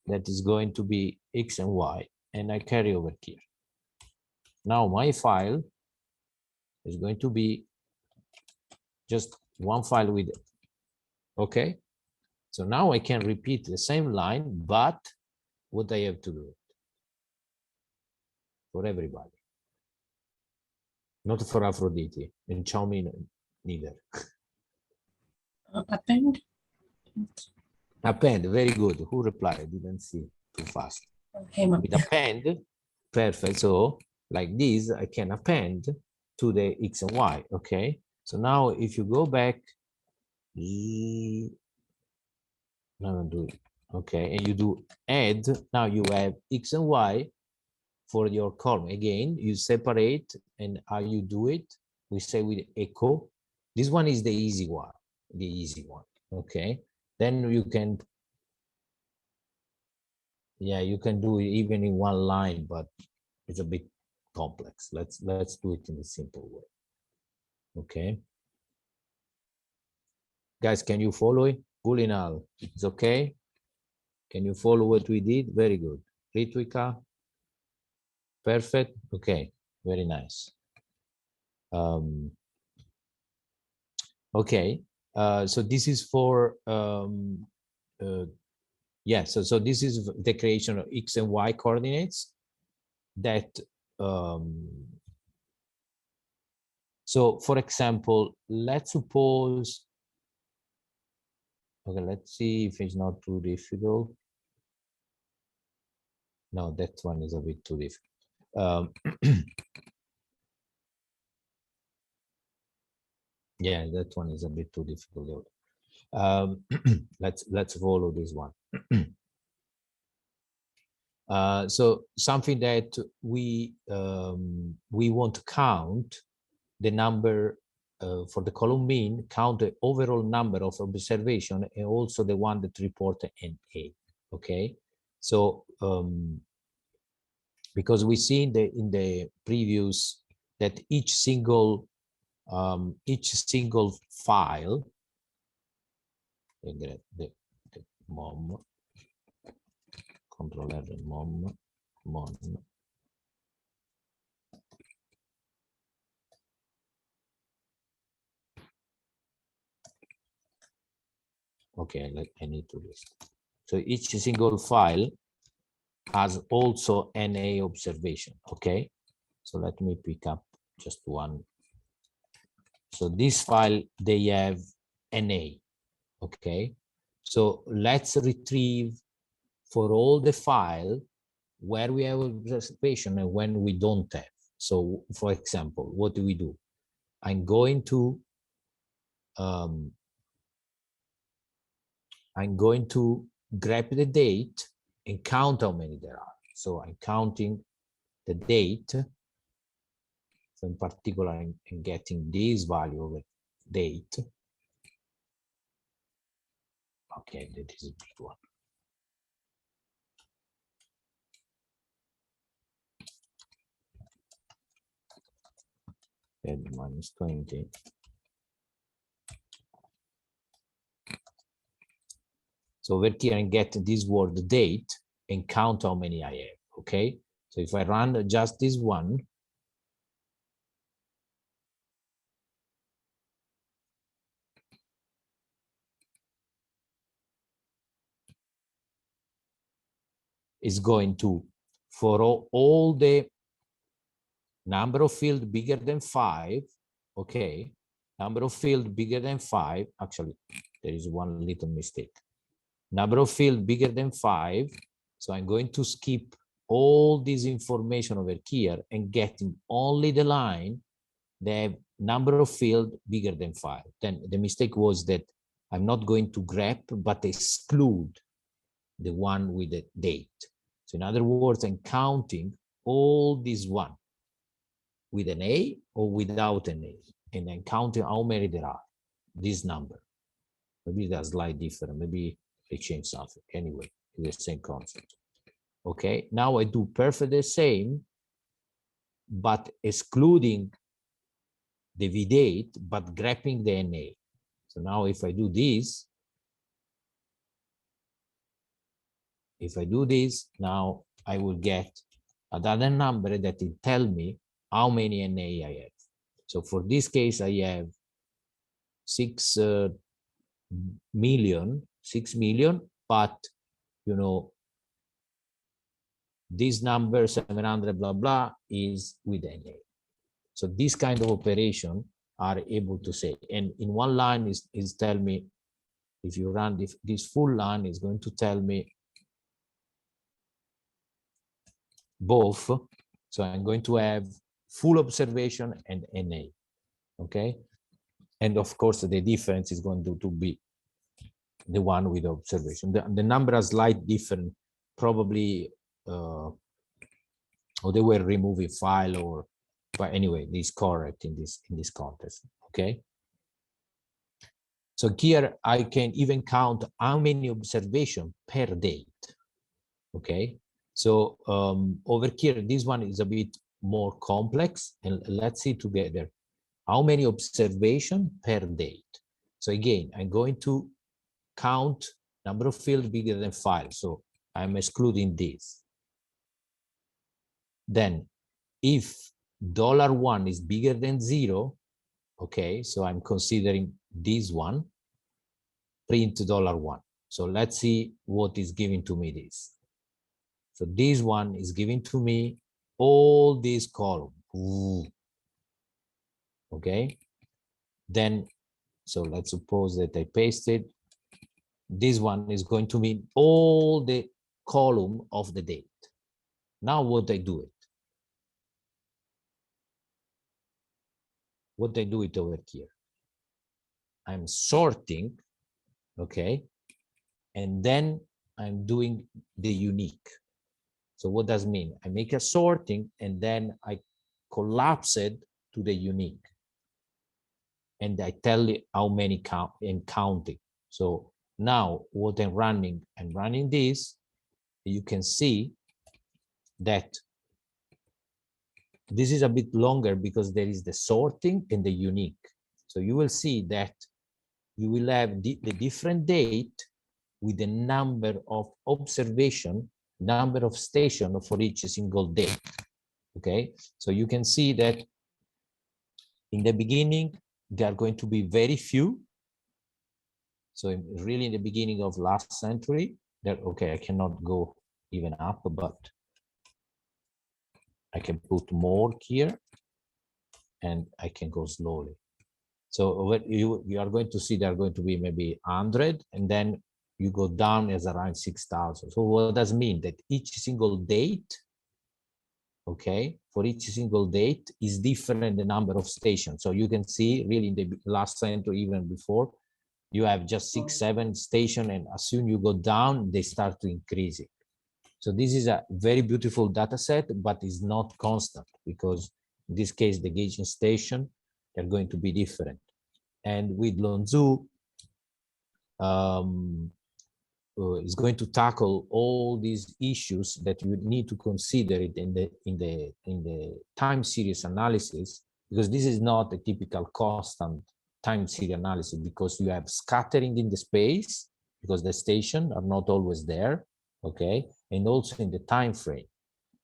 that is going to be X and Y, and I carry over here. Now my file is going to be just one file with it. Okay. So now I can repeat the same line, but what I have to do for everybody, not for Aphrodite and Xiaomi neither. Append. Append, very good. Who replied? I didn't see, too fast. With append, perfect. So like this, I can append to the X and Y. Okay. So now if you go back, now do it. Okay, and you do add, now you have X and Y for your column. Again, you separate, and how you do it, we say with echo. This one is the easy one, okay? Then you can, yeah, you can do it even in one line, but it's a bit complex. Let's do it in a simple way, okay? Guys, can you follow it? Gulinal, it's okay? Can you follow what we did? Very good. Ritvika, perfect. Okay, very nice. Okay, so this is for yeah. So this is the creation of X and Y coordinates. That so, for example, let's suppose. Okay, let's see if it's not too difficult. No, that one is a bit too difficult. Yeah, that one is a bit too difficult. Let's follow this one. So something that we want to count the number for the column mean, count the overall number of observation and also the one that report NA. Okay, so because we see in the previous that each single file, the mom, control R, mom. Okay, I need to list. So each single file has also NA observation. Okay, so let me pick up just one. So this file, they have NA. Okay, so let's retrieve for all the file where we have observation and when we don't have. So for example, what do we do? I'm going to grab the date and count how many there are. So I'm counting the date. So in particular, I'm getting this value of date. Okay, that is a big one. And minus 20. So over here and get this word date and count how many I have. Okay, so if I run just this one, is going to, for all the number of field bigger than 5, okay, number of field bigger than 5, actually, there is one little mistake. Number of field bigger than 5, so I'm going to skip all this information over here and getting only the line, the number of field bigger than 5. Then the mistake was that I'm not going to grep, but exclude the one with the date. So in other words, I'm counting all these one with an A or without an A. And I'm counting how many there are, this number. Maybe that's slightly different. Maybe I change something. Anyway, it's the same concept. Okay, now I do perfectly the same, but excluding the vdate, but grepping the NA. So now if I do this, now I will get another number that will tell me how many NA I have. So for this case, I have 6 million, but you know, this number 700 blah blah is with NA. So this kind of operation are able to say, and in one line is tell me, if you run this full line is going to tell me both. So I'm going to have full observation and NA, okay? And of course, the difference is going to be the one with observation. The number is slightly different, probably, or they were removing file, or, but anyway, this is correct in this context, okay? So here I can even count how many observations per date, okay? So over here, this one is a bit more complex, and let's see together how many observations per date. So again, I'm going to count number of fields bigger than 5. So I'm excluding this. Then if $1 is bigger than 0, okay, so I'm considering this one, print $1. So let's see what is giving to me this. So this one is giving to me all these columns. Okay. Then, so let's suppose that I pasted. This one is going to mean all the column of the date. Now what I do it? What I do it over here? I'm sorting, okay? And then I'm doing the unique. So what does it mean? I make a sorting and then I collapse it to the unique. And I tell it how many count and counting. So now what I'm running this, you can see that this is a bit longer because there is the sorting and the unique. So you will see that you will have the different date with the number of observation, number of station for each single date. Okay, so you can see that in the beginning, there are going to be very few. So really in the beginning of last century, that okay, I cannot go even up, but I can put more here and I can go slowly. So what you are going to see, there are going to be maybe 100, and then you go down as around 6,000. So what does it mean? That each single date, okay, for each single date is different the number of stations. So you can see really in the last century, even before, you have just 6, 7 stations, and as soon you go down, they start to increase it. So this is a very beautiful data set, but it's not constant because in this case, the gauging station, they're going to be different. And with Lonzu, is going to tackle all these issues that you need to consider it in the time series analysis, because this is not a typical constant time series analysis, because you have scattering in the space because the stations are not always there, okay, and also in the time frame,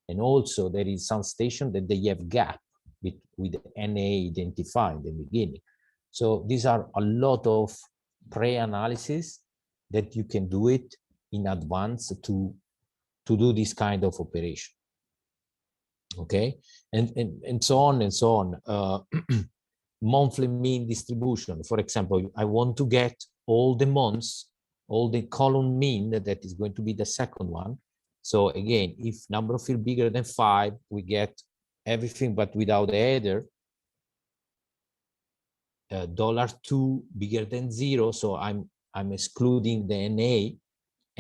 and also there is some station that they have gap with the NA identified in the beginning. So these are a lot of pre-analysis that you can do it in advance to do this kind of operation. Okay, and so on and so on. Monthly mean distribution, for example, I want to get all the months, all the column mean, that is going to be the second one. So again, if number of field bigger than 5, we get everything but without the header. $2 bigger than 0, so I'm I'm excluding the NA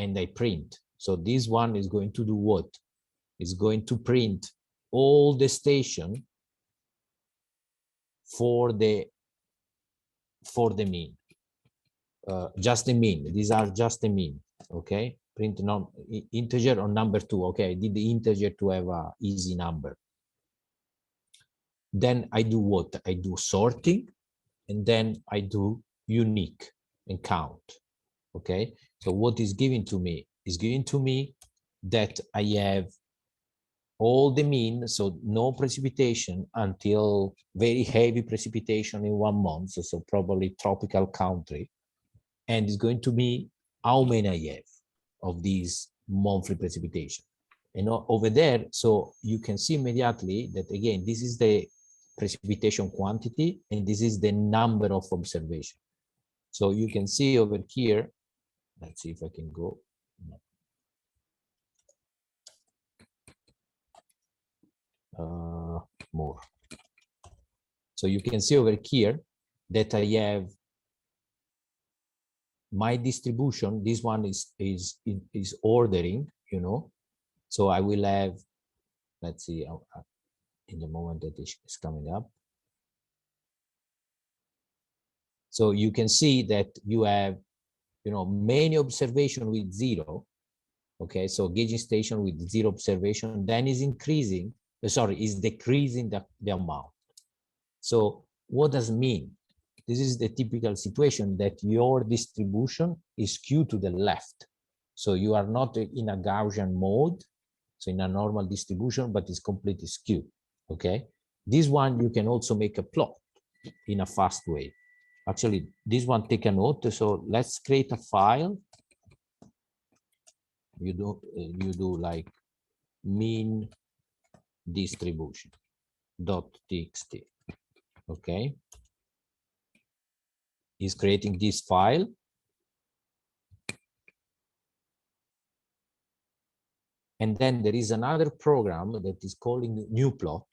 and I print. So this one is going to do what? It's going to print all the station for the mean. Just the mean. These are just the mean. Okay. Print integer or number 2. Okay, I did the integer to have a easy number. Then I do what? I do sorting, and then I do unique and count. Okay. So what is given to me is given to me that I have all the mean, so no precipitation until very heavy precipitation in 1 month, so probably tropical country, and it's going to be how many I have of these monthly precipitation. And over there, so you can see immediately that again, this is the precipitation quantity, and this is the number of observation. So you can see over here, let's see if I can go. More. So you can see over here that I have my distribution. This one is ordering, you know. So I will have, let's see, in the moment that is coming up. So you can see that you have, you know, many observation with 0. Okay, so gauging station with 0 observation, then is increasing, sorry, is decreasing the amount. So what does it mean? This is the typical situation that your distribution is skewed to the left. So you are not in a Gaussian mode, so in a normal distribution, but it's completely skewed, okay? This one, you can also make a plot in a fast way. Actually, this one, take a note. So let's create a file. You do like mean distribution .txt, okay? Is creating this file. And then there is another program that is calling new plot.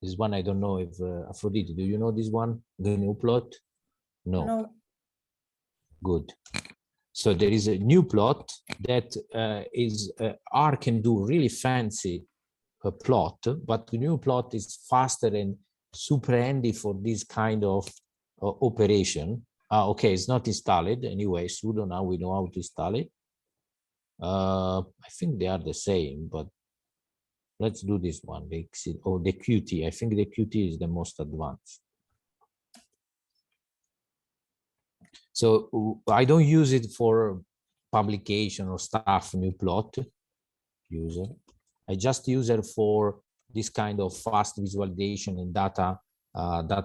This one, I don't know if Aphrodite, do you know this one? The new plot? No. Good. So there is a new plot that R can do really fancy plot, but the new plot is faster and super handy for this kind of operation. Okay, it's not installed anyway. Sudo, now we know how to install it. I think they are the same, but let's do this one. The Qt. I think the Qt is the most advanced. So I don't use it for publication or stuff, new plot user. I just use it for this kind of fast visualization and data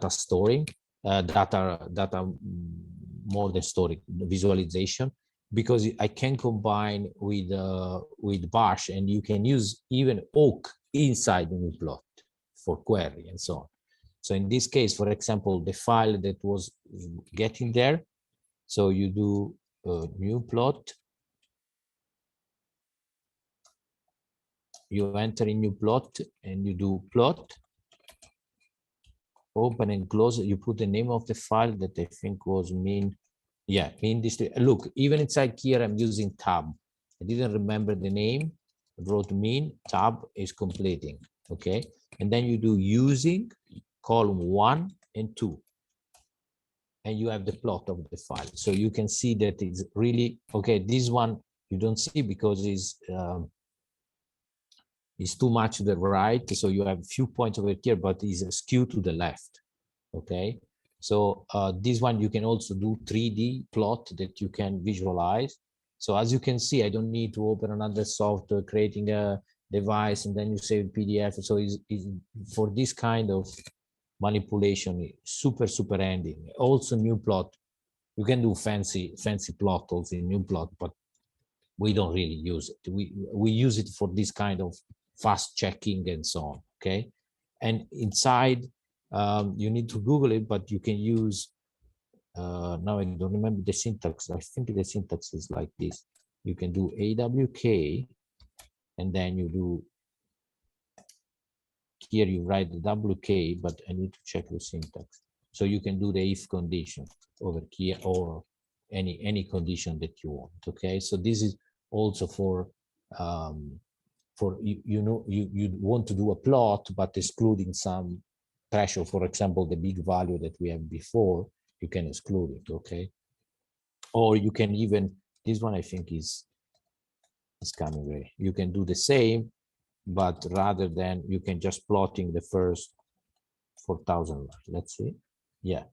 storing, data more than storing, visualization, because I can combine with Bash, and you can use even awk inside the new plot for query and so on. So in this case, for example, the file that was getting there, so you do new plot, you enter in new plot and you do plot, open and close, you put the name of the file that I think was mean district. Look, even inside here, I'm using tab. I didn't remember the name, I wrote mean, tab is completing, okay? And then you do using column 1 and 2. And you have the plot of the file. So you can see that it's really, okay, this one you don't see because it's too much to the right. So you have a few points over here, but it's skewed to the left, okay? So this one, you can also do 3D plot that you can visualize. So as you can see, I don't need to open another software, creating a device, and then you save PDF. So it's for this kind of manipulation, super handy. Also new plot, you can do fancy plot also in new plot, but we don't really use it. We use it for this kind of fast checking and so on, okay? And inside, you need to Google it, but you can use, now I don't remember the syntax. I think the syntax is like this. You can do AWK, and then you do, here you write the WK, but I need to check the syntax. So you can do the if condition over here or any condition that you want. Okay, so this is also for you want to do a plot, but excluding some threshold. For example, the big value that we have before, you can exclude it. Okay, or you can even, this one I think is coming ready. You can do the same, but rather than, you can just plotting the first 4,000. Let's see. Yeah.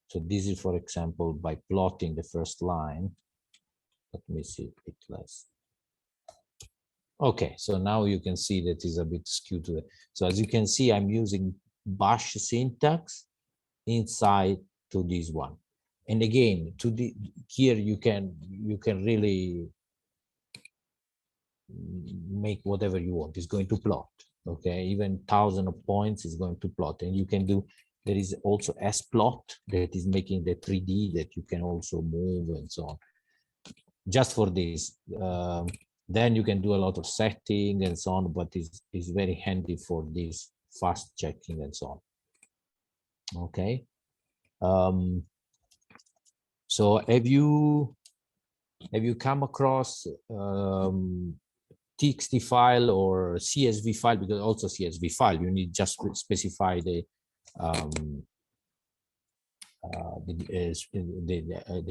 So this is, for example, by plotting the first line. Let me see a bit less. Okay, so now you can see that is a bit skewed to the, so as you can see, I'm using bash syntax inside to this one. And again, to the here you can really make whatever you want. It's going to plot. Okay, even 1,000 of points is going to plot, and you can do. There is also splot that is making the 3D that you can also move and so on. Just for this, then you can do a lot of setting and so on, but it's very handy for this fast checking and so on. Okay. So have you come across TXT file or CSV file? Because also CSV file, you need just to specify the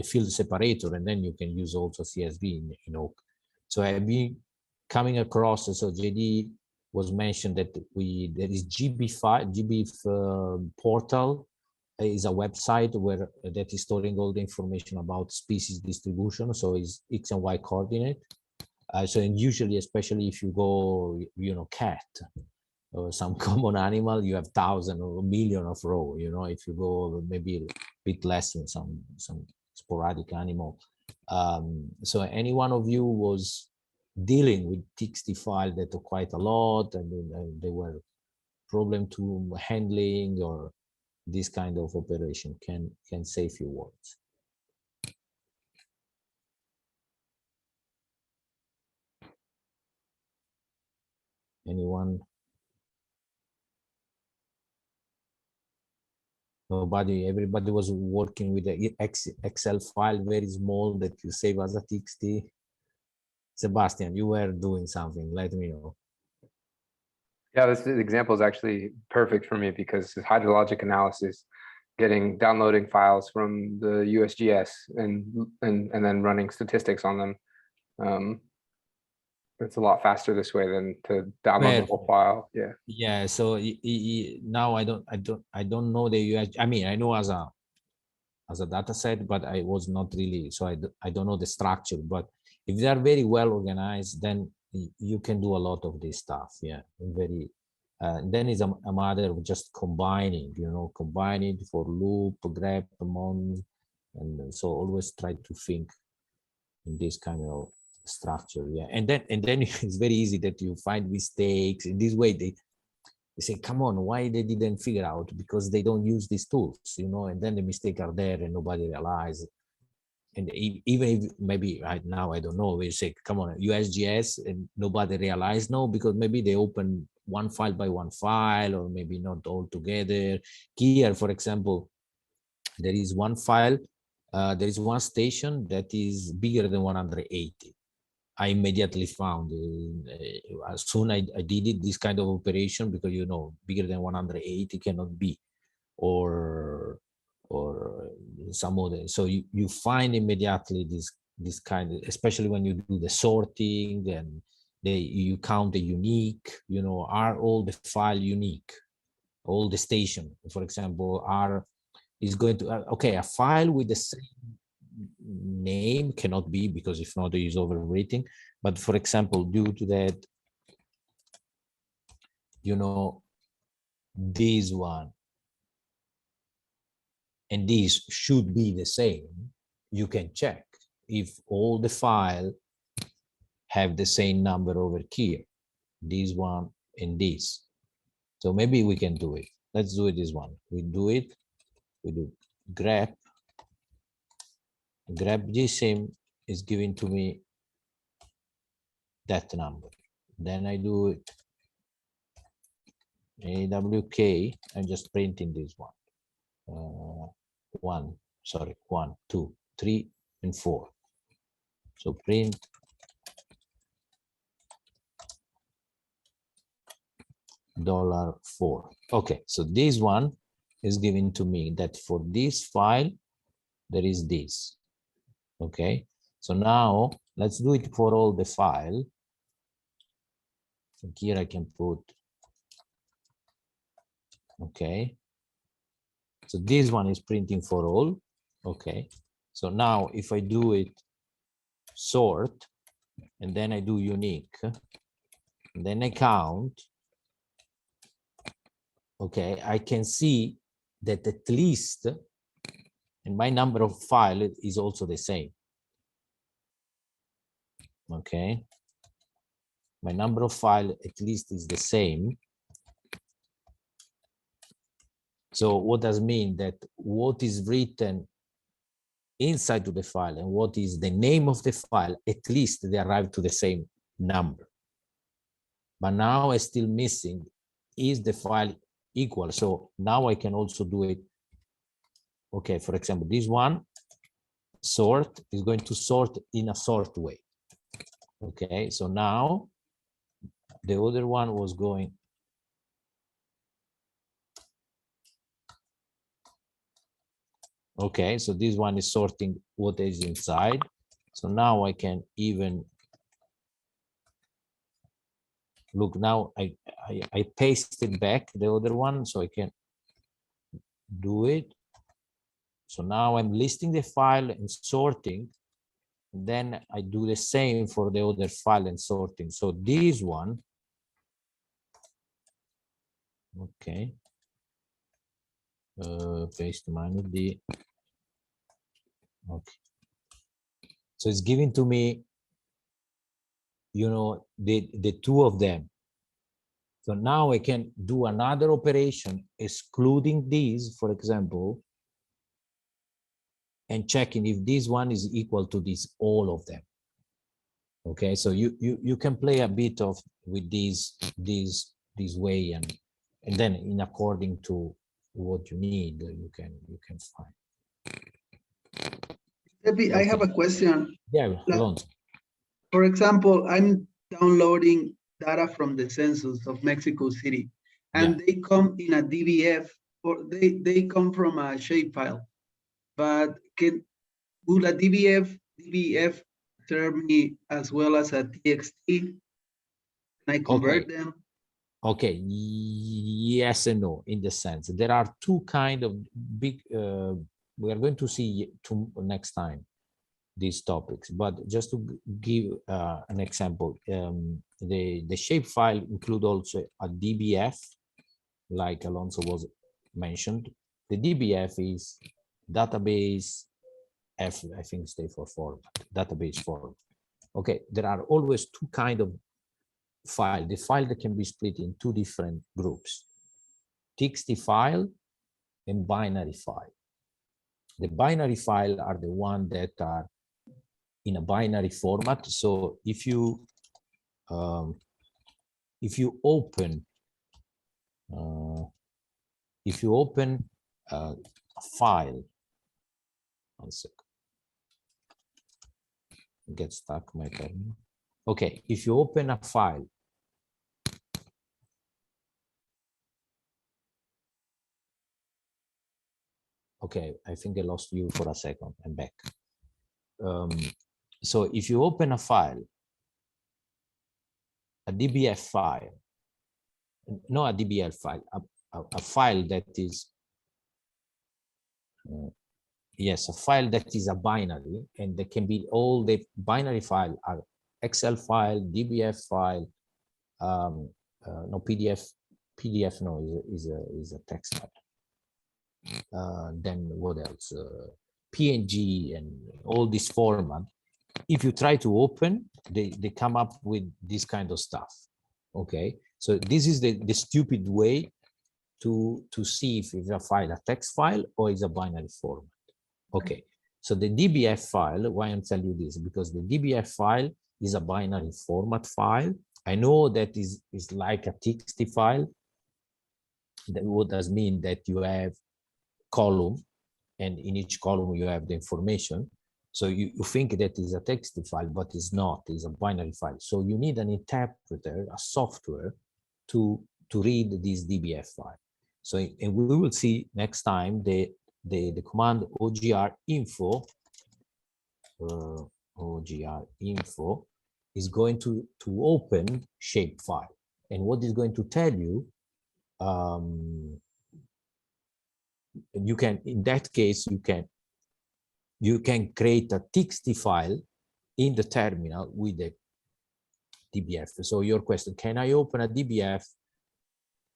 field separator, and then you can use also CSV in Oak. So I've been coming across, so JD was mentioned that there is GB portal is a website where that is storing all the information about species distribution. So it's X and Y coordinate. So and usually, especially if you go, cat or some common animal, you have 1,000 or 1,000,000 of row. If you go maybe a bit less in some sporadic animal. So any one of you was dealing with TXT file that are quite a lot, and they were problem to handling or this kind of operation, can say a few words. Anyone? Nobody. Everybody was working with the Excel file, very small, that you save as a TXT. Sebastian, you were doing something. Let me know. Yeah, this example is actually perfect for me because it's hydrologic analysis, downloading files from the USGS and then running statistics on them. It's a lot faster this way than to download the whole file. Yeah. Yeah. So now I don't know the US. I mean, I know as a data set, but I was not really, so I don't know the structure. But if they are very well organized, then you can do a lot of this stuff. Yeah, very. Then is a matter of just combining, combining for loop, grep, mon, and so always try to think in this kind of structure. Yeah, and then it's very easy that you find mistakes in this way. They say, come on, why they didn't figure out? Because they don't use these tools, and then the mistakes are there and nobody realizes. And even if maybe right now, I don't know, we say, come on, USGS, and nobody realized, no, because maybe they open one file by one file, or maybe not all together. Here, for example, there is one file, there is one station that is bigger than 180. I immediately found as soon I did it, this kind of operation, because bigger than 180 cannot be, or some other. So you find immediately this kind of, especially when you do the sorting and you count the unique. Are all the file unique? All the station, for example, is going to okay, a file with the same name cannot be, because if not, it is overwritten. But for example, due to that, this one and this should be the same, you can check if all the file have the same number over here, this one and this. So maybe we can do it. Let's do it this one. We do grep GSIM is giving to me that number. Then I do it AWK, I'm just printing this one. 1, 2, 3, and 4. So print $4. Okay, so this one is giving to me that for this file, there is this. Okay, so now let's do it for all the file. So here I can put, okay. So this one is printing for all. Okay, so now if I do it sort, and then I do unique, and then I count, okay, I can see that at least, and my number of file is also the same. Okay, my number of file at least is the same. So what does mean that what is written inside to the file and what is the name of the file, at least they arrive to the same number. But now I'm still missing, is the file equal? So now I can also do it. Okay, for example, this one, sort, is going to sort in a sort way. Okay, so now the other one was going. Okay, so this one is sorting what is inside. So now I can even look. Now I pasted back the other one so I can do it. So now I'm listing the file and sorting. And then I do the same for the other file and sorting. So this one, okay, paste minus D. Okay, so it's giving to me, you know, the two of them. So now I can do another operation excluding these, for example, and checking if this one is equal to this, all of them. Okay, so you can play a bit of with this way, and then in according to what you need, you can find. Maybe I have a question. Yeah, Alonso. For example, I'm downloading data from the census of Mexico City, and they come in a DBF, or they come from a shapefile. But will a DBF serve me as well as a TXT? Can I convert them? Okay, yes and no, in the sense there are two kind of big. We are going to see next time these topics, but just to give an example, the shapefile include also a DBF, like Alonso was mentioned. The DBF is database F, I think stands for format, database format. Okay, there are always two kind of file. The file that can be split in two different groups: TXT file and binary file. The binary file are the one that are in a binary format. So if you open a file, one second, get stuck my terminal. Okay, if you open a file, okay, I think I lost you for a second. I'm back. So if you open a file, a DBF file, not a DBL file, a file that is, yes, a file that is a binary, and there can be all the binary file are Excel file, DBF file, no PDF no is a text file. Then what else? PNG and all this format. If you try to open, they come up with this kind of stuff. Okay, so this is the stupid way to see if it's a file, a text file, or it's a binary format. Okay, so the DBF file, why I'm telling you this, because the DBF file is a binary format file. I know that is like a TXT file. That what does mean that you have column, and in each column you have the information. So you think that is a text file, but it's not, it's a binary file. So you need an interpreter, a software to read this DBF file. So, and we will see next time the command ogr info, ogr info is going to open shapefile. And what is going to tell you, you can, in that case, you can create a txt file in the terminal with the DBF. So your question, can I open a DBF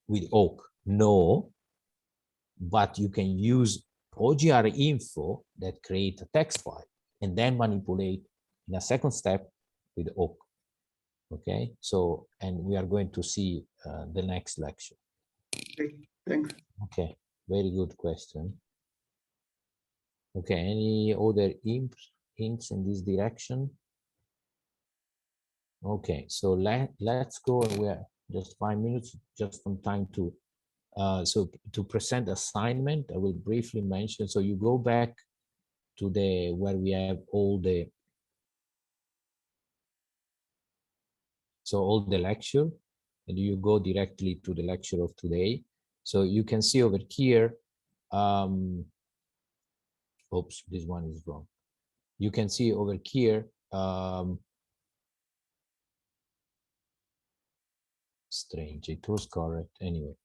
with awk? No, but you can use OGR info that create a text file and then manipulate in a second step with awk. Okay, so, and we are going to see the next lecture. Okay, thanks. Okay, very good question. Okay, any other hints in this direction? Okay, so let's go. We are just 5 minutes, just some time to so to present assignment. I will briefly mention. So you go back to the where we have all the lecture, and you go directly to the lecture of today. So you can see over here. Oops, this one is wrong. You can see over here. Strange, it was correct anyway.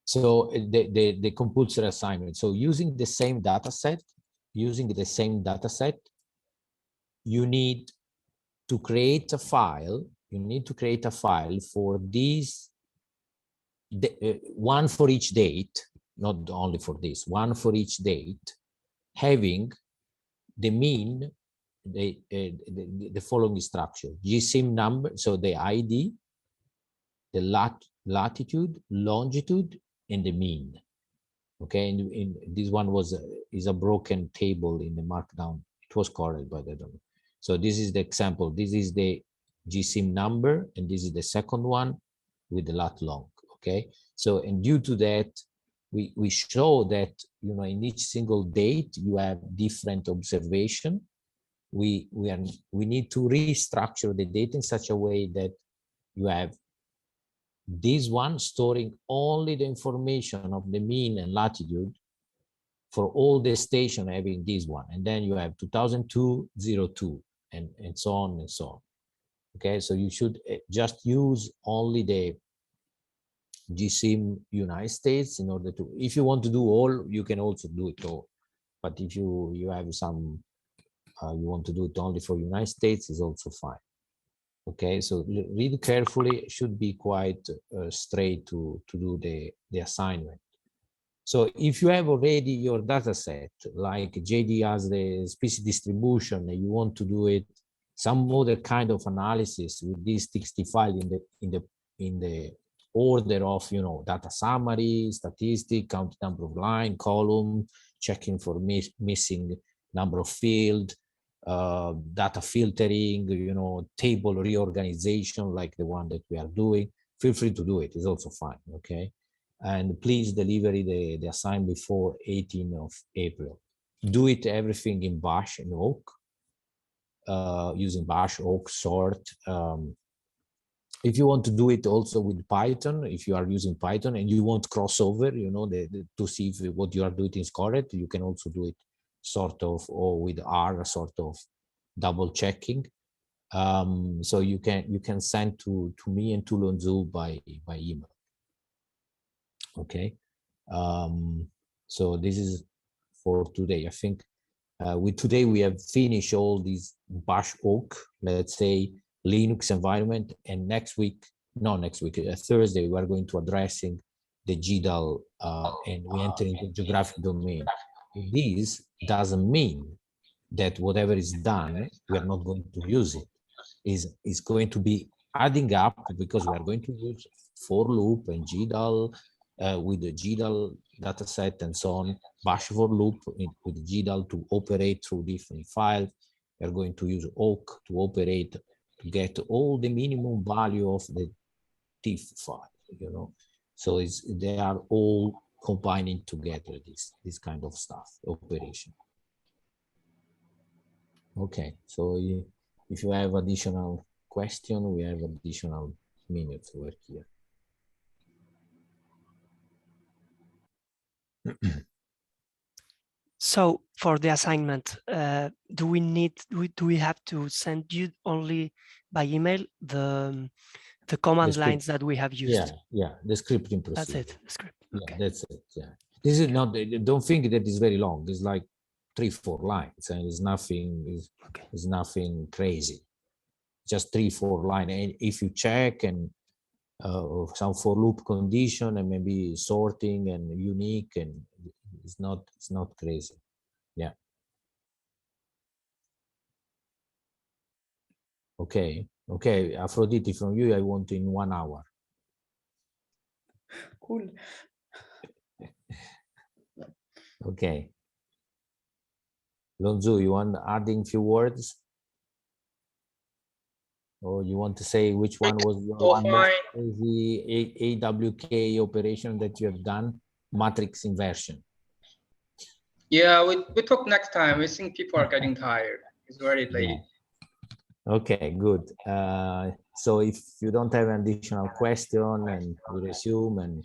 So the compulsory assignment. So using the same data set, you need to create a file. You need to create a file for these, one for each date, not only for this, one for each date, having the mean, the following structure: GSIM number, so the ID, the latitude, longitude, and the mean. Okay, and in this one is a broken table in the markdown. It was correct, but I don't know. So this is the example. This is the GSIM number, and this is the second one with the lat long. Okay, so, and due to that, we show that, you know, in each single date you have different observation. We need to restructure the data in such a way that you have this one storing only the information of the mean and latitude for all the station having this one, and then you have 2002 and so on and so on. Okay, so you should just use only the GSIM United States in order to, if you want to do all, you can also do it all, but if you have some you want to do it only for United States, is also fine. Okay, so read carefully. Should be quite straight to do the assignment. So if you have already your data set, like JD has the species distribution, and you want to do it some other kind of analysis with this TXT file in the order of, you know, data summary, statistic, count number of line, column, checking for missing number of field, data filtering, you know, table reorganization like the one that we are doing, feel free to do it. It's also fine. Okay, and please deliver the assignment before 18th of April. Do it everything in Bash and Awk, using Bash, Awk, sort. If you want to do it also with Python, if you are using Python and you want crossover, you know, to see if what you are doing is correct, you can also do it sort of, or with R, sort of double checking. So you can send to me and to Lonzu by email. Okay, so this is for today. I think today we have finished all these Bash Awk, let's say, Linux environment, and Thursday, we are going to addressing the GDAL and we enter into geographic domain. This doesn't mean that whatever is done, we are not going to use it. Is going to be adding up, because we are going to use for loop and GDAL with the GDAL dataset and so on, Bash for loop with GDAL to operate through different files. We are going to use Awk to operate to get all the minimum value of the TIFF file, you know. So they are all combining together this kind of stuff, operation. Okay, so if you have additional question, we have additional minutes work here. So for the assignment, do we have to send you only by email the command lines that we have used? Yeah, the scripting procedure. That's it, the script. Yeah, Okay. that's it. Yeah, this is not. Don't think that it's very long. It's like 3-4 lines, and it's nothing. Okay. It's nothing crazy. Just 3-4 lines, and if you check and some for loop condition and maybe sorting and unique, and it's not crazy. Yeah. Okay. Aphrodite, from you, I want in 1 hour. Cool. Okay. Lonzo, you want adding few words? Or you want to say which one was your So most fine. crazy AWK operation that you have done? Matrix inversion. Yeah, we talk next time. We think people are getting tired. It's very late. Yeah. Okay, good. So if you don't have an additional question, and we resume, and